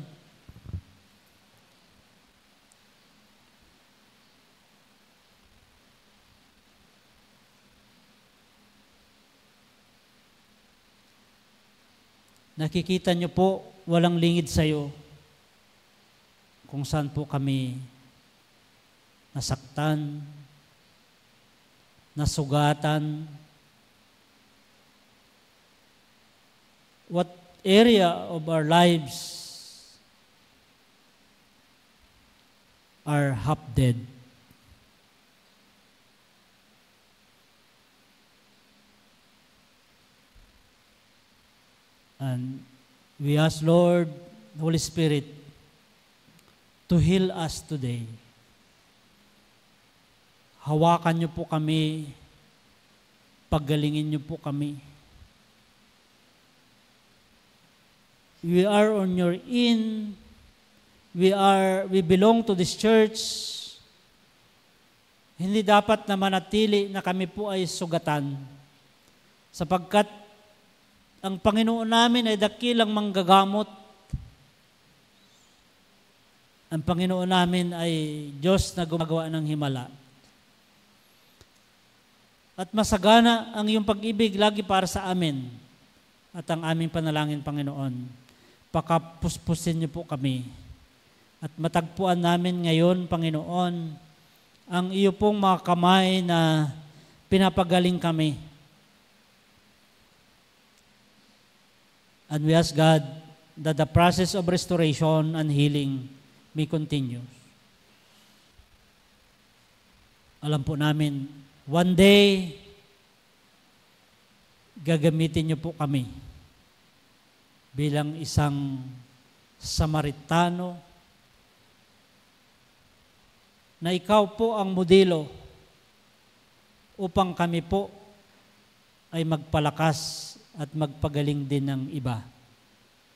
Nakikita niyo po, walang lingid sa iyo kung saan po kami nasaktan, nasugatan, what area of our lives are half dead. And we ask, Lord, Holy Spirit, to heal us today. Hawakan niyo po kami, paggalingin niyo po kami. We are on your in. We belong to this church. Hindi dapat na manatili na kami po ay sugatan. Sapagkat ang Panginoon namin ay dakilang manggagamot. Ang Panginoon namin ay Diyos na gumagawa ng himala. At masagana ang iyong pag-ibig lagi para sa amin at ang aming panalangin, Panginoon. Pakapuspusin niyo po kami at matagpuan namin ngayon, Panginoon, ang iyo pong mga kamay na pinapagaling kami. And we ask God that the process of restoration and healing may continue. Alam po namin, one day, gagamitin niyo po kami bilang isang Samaritano na ikaw po ang modelo upang kami po ay magpalakas at magpagaling din ng iba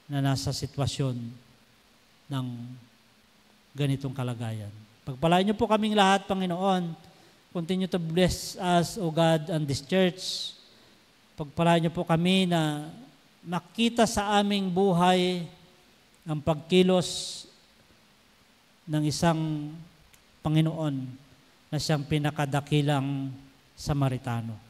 na nasa sitwasyon ng ganitong kalagayan. Pagpalain niyo po kaming lahat, Panginoon. Continue to bless us, O God, and this church. Pagpalain niyo po kami na makita sa aming buhay ang pagkilos ng isang Panginoon na siyang pinakadakilang Samaritano.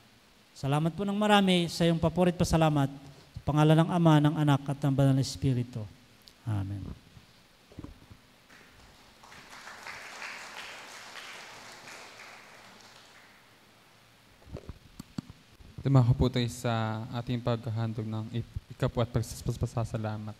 Salamat po ng marami sa iyong paporit pasalamat sa pangalan ng Ama, ng Anak at ng Banal na Espiritu. Amen. Dumako po tayo sa ating paghahandog ng ikapwa at pagsasalamat.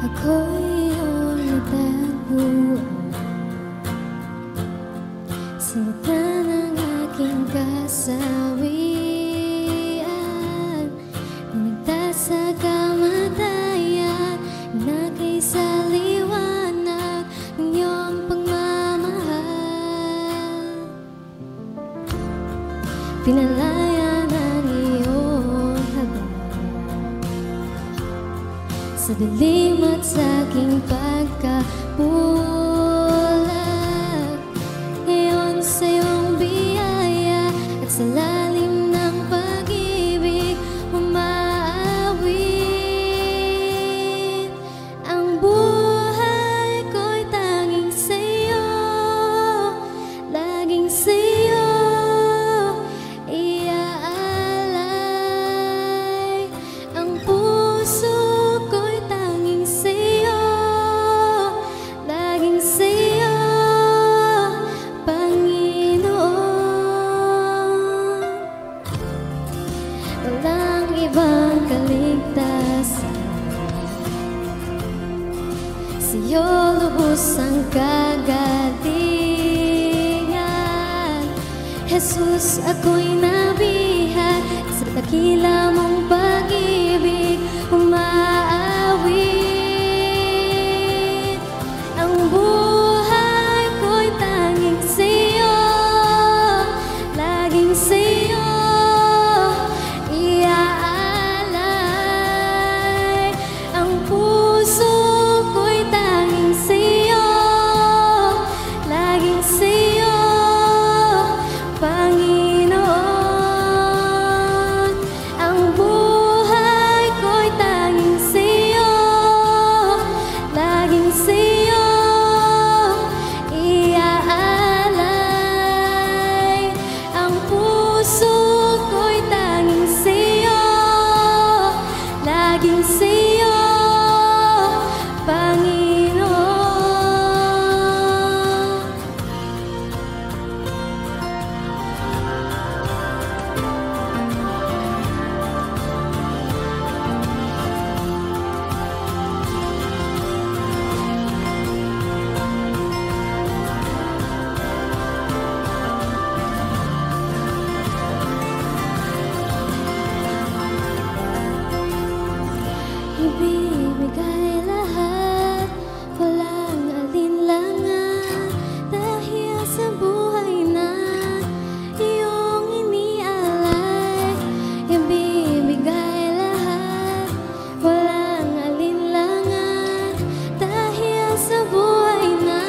Ako'y ulit buo sa mata ng aking kasawi. pinalaya ng iyong habag. Sa dilim at sa aking pagkabulag, ngayon sa iyong biyaya at sa lalim ng pag-ibig umaawit. Ang buhay ko'y tanging sa iyo, laging sa iyo iaalay. Ang puso ko'y tanging sa iyo, laging sa iyo, Panginoon. Walang ibang kaligtasan, sa iyo lubos ang kagalingan. Jesus, ako'y nabihat sa dakila mong pag-ibig umaawit. Ang buhay ko'y tanging sa iyo, laging sa iyo iaalay. Ang puso ko'y tanging sa iyo, laging sa iyo, Panginoon. Ang buhay ko'y tanging sa iyo, laging sa iyo iaalay. Ang puso ko'y tanging sa iyo, laging sa iyo, Panginoon. Ibibigay lahat, walang alinlangan, dahil sa buhay na iyong inialay. Ibibigay lahat, walang alinlangan, dahil sa buhay na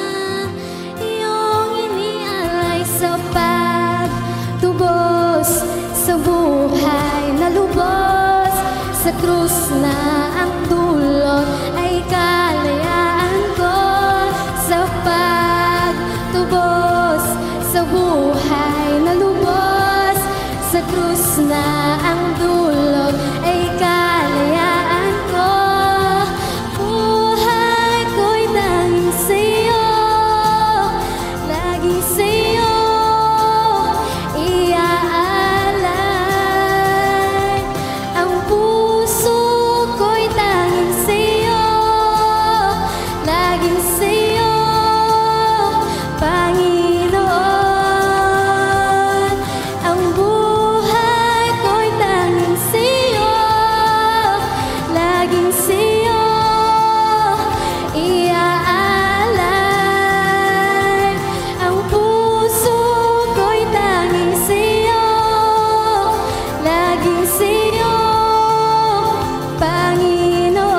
iyong inialay. Sa pagtubos sa buhay na lubos, sa krus na ang dulot ay kalayaan ko. Sa pagtubos sa buhay na lubos, sa krus na ang dulot ay kalayaan ko. Buhay ko'y tanging sa iyo, laging sa iyo iaalay. Ang puso ko'y tanging sa iyo, laging sa iyo, Panginoon. Ang buhay ko'y tanging sa iyo, laging sa iyo iaalay. Ang puso ko'y tanging sa iyo, laging sa iyo, Panginoon.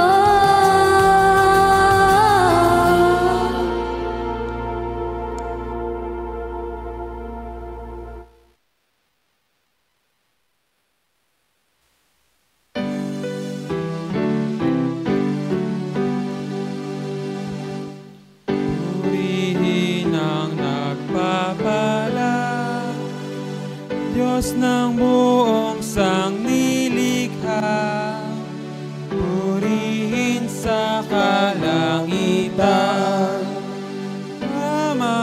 Purihin ang nagpapala, Diyos ng buong sangnilikha. Purihin sa kalangitan, Ama,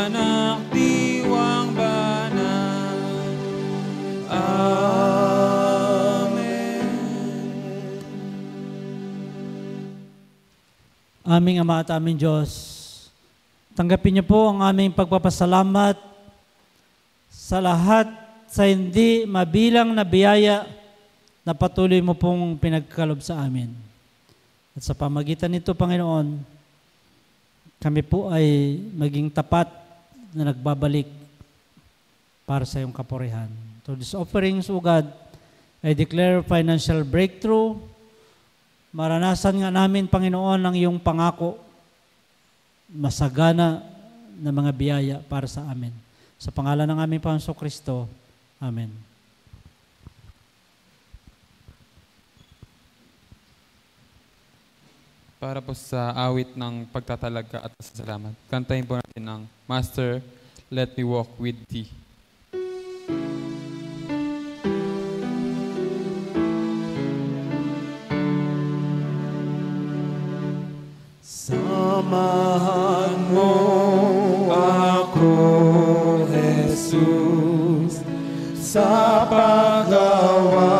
Anak, Diwang Banal. Amen. Aming Ama at aming Diyos, tanggapin niyo po ang aming pagpapasalamat sa lahat sa hindi mabilang na biyaya na patuloy mo pong pinagkalob sa amin. At sa pamagitan nito, Panginoon, kami po ay maging tapat na nagbabalik para sa iyong kapurihan. To these offerings, O God, I declare financial breakthrough. Maranasan nga namin, Panginoon, ang iyong pangako, masagana na mga biyaya para sa amin. Sa pangalan ng aming Panginoong Kristo, Amen. Para po sa awit ng pagtatalaga at pasasalamat, kantahin po natin ang Master, Let Me Walk With Thee. Samahan mo ako, Jesus, sa paggawa,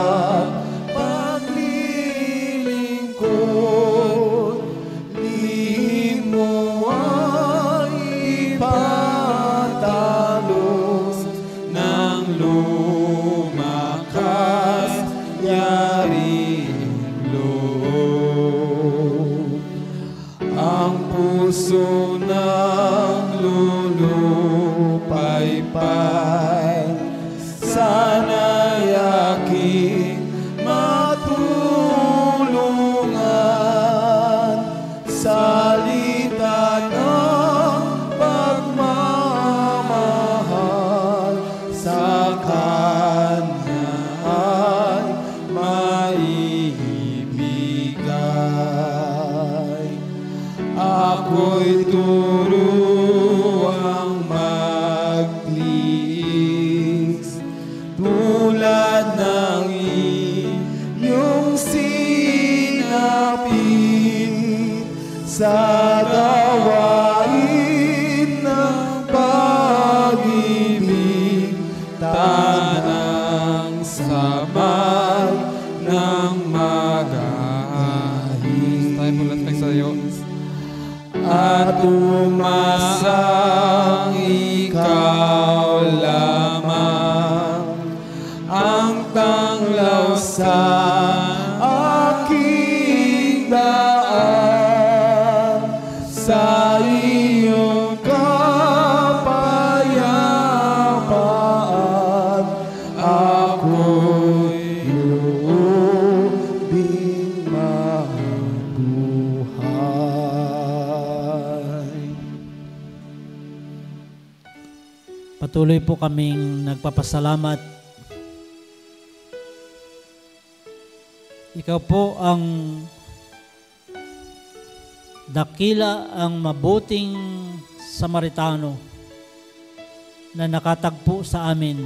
paglilingkod, lihim mo ay ipatalos ng lumakas, yaring loob. Ang puso ng lulupaypay, sana'y aking matulungan. Salita ng pagmamahal, sa Kanya ay maibigay. Ako'y turuang magtiis, tulad ng iyong sinapit, sa gawain ng pag-ibig, tanang samay ng magahit. Tayo po lahat sa iyo. At umasang ikaw lamang ang tanglaw sa aking daan, sa iyong kapayapaan ako'y lubing mabuhay. Patuloy po kaming nagpapasalamat. Ikaw po ang dakila, ang mabuting Samaritano na nakatagpo sa amin.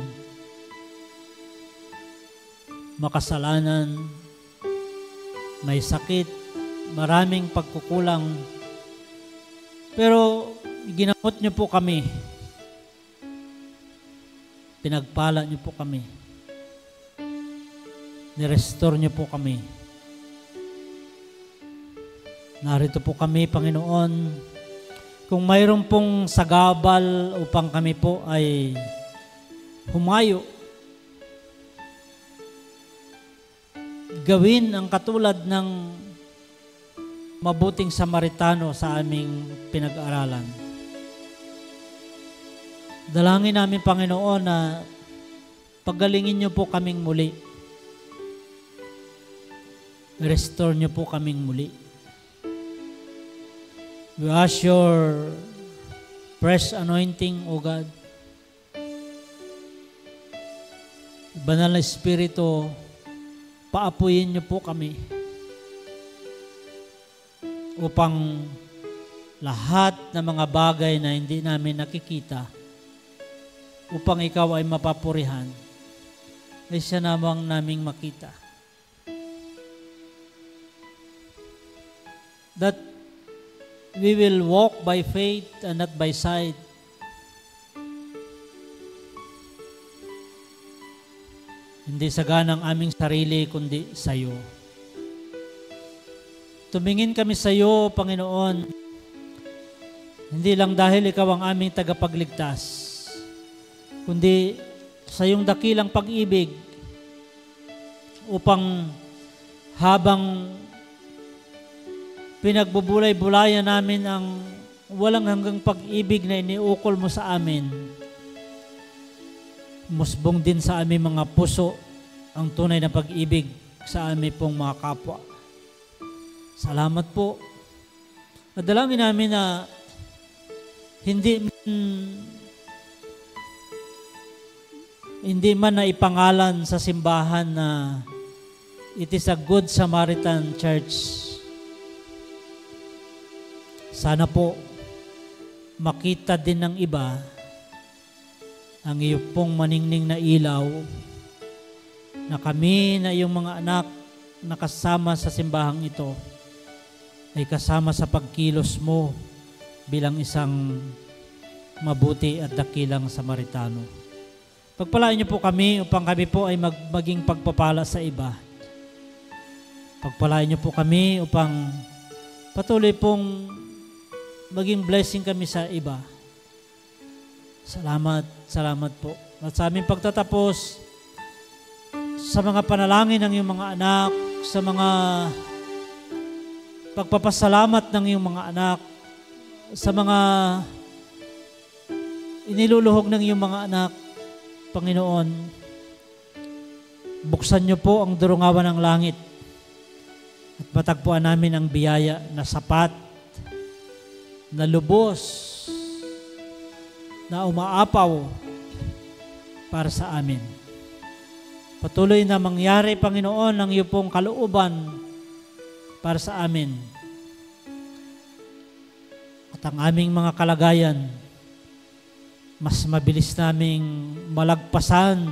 Makasalanan, may sakit, maraming pagkukulang. Pero ginamot niyo po kami. Pinagpala niyo po kami. Nirestore niyo po kami. Narito po kami, Panginoon. Kung mayroon pong sagabal upang kami po ay humayo, gawin ang katulad ng mabuting Samaritano sa aming pinag-aralan. Dalangin namin, Panginoon, na paggalingin niyo po kaming muli. Restore niyo po kaming muli. We ask your fresh anointing, O God. Banal na Espiritu, paapuyin niyo po kami upang lahat ng mga bagay na hindi namin nakikita, upang ikaw ay mapapurihan, ay siya namang naming makita. That we will walk by faith and not by sight. Hindi sa ganang aming sarili, kundi sa iyo. Tumingin kami sa iyo, Panginoon, hindi lang dahil ikaw ang aming tagapagligtas, kundi sa iyong dakilang pag-ibig upang habang pinagbubulay-bulayan namin ang walang hanggang pag-ibig na iniukol mo sa amin, musbong din sa aming mga puso ang tunay na pag-ibig sa aming pong mga kapwa. Salamat po. Nadalangin namin na hindi man na ipangalan sa simbahan na it is a Good Samaritan Church. Sana po makita din ng iba ang iyong pong maningning na ilaw na kami na iyong mga anak na kasama sa simbahang ito ay kasama sa pagkilos mo bilang isang mabuti at dakilang Samaritano. Pagpalain niyo po kami upang kami po ay maging pagpapala sa iba. Pagpalain niyo po kami upang patuloy pong maging blessing kami sa iba. Salamat po. At sa aming pagtatapos, sa mga panalangin ng iyong mga anak, sa mga pagpapasalamat ng iyong mga anak, sa mga iniluluhog ng iyong mga anak, Panginoon, buksan niyo po ang durungawan ng langit at matagpuan namin ang biyaya na sapat, na lubos, na umaapaw para sa amin. Patuloy na mangyari, Panginoon, ang iyong pong kalooban para sa amin. At ang aming mga kalagayan, mas mabilis naming malagpasan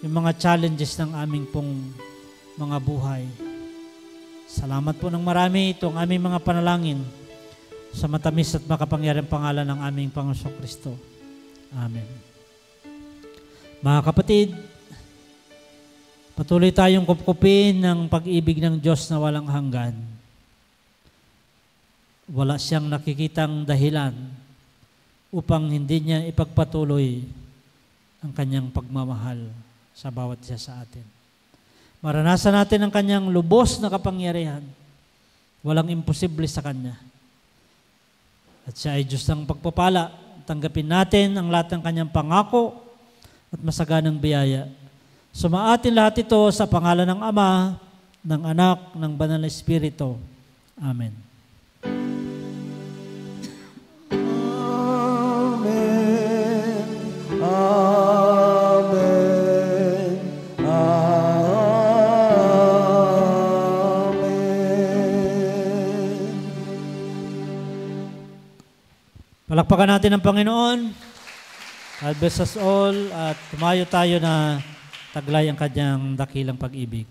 yung mga challenges ng aming pong mga buhay. Salamat po ng marami itong aming mga panalangin sa matamis at makapangyarihang pangalan ng aming Panginoong Kristo. Amen. Mga kapatid, patuloy tayong kupkupin ng pag-ibig ng Diyos na walang hanggan. Wala siyang nakikitang dahilan upang hindi niya ipagpatuloy ang kanyang pagmamahal sa bawat isa sa atin. Maranasan natin ang kanyang lubos na kapangyarihan. Walang imposible sa kanya. At siya ay Diyos ng pagpapala. Tanggapin natin ang lahat ng kanyang pangako at masaganang biyaya. Sumaatin lahat ito sa pangalan ng Ama, ng Anak, ng Banal na Espiritu. Amen. Amen. Amen. Amen. Palakpakan natin ang Panginoon. God bless us all at tumayo tayo na taglay ang kanyang dakilang pag-ibig.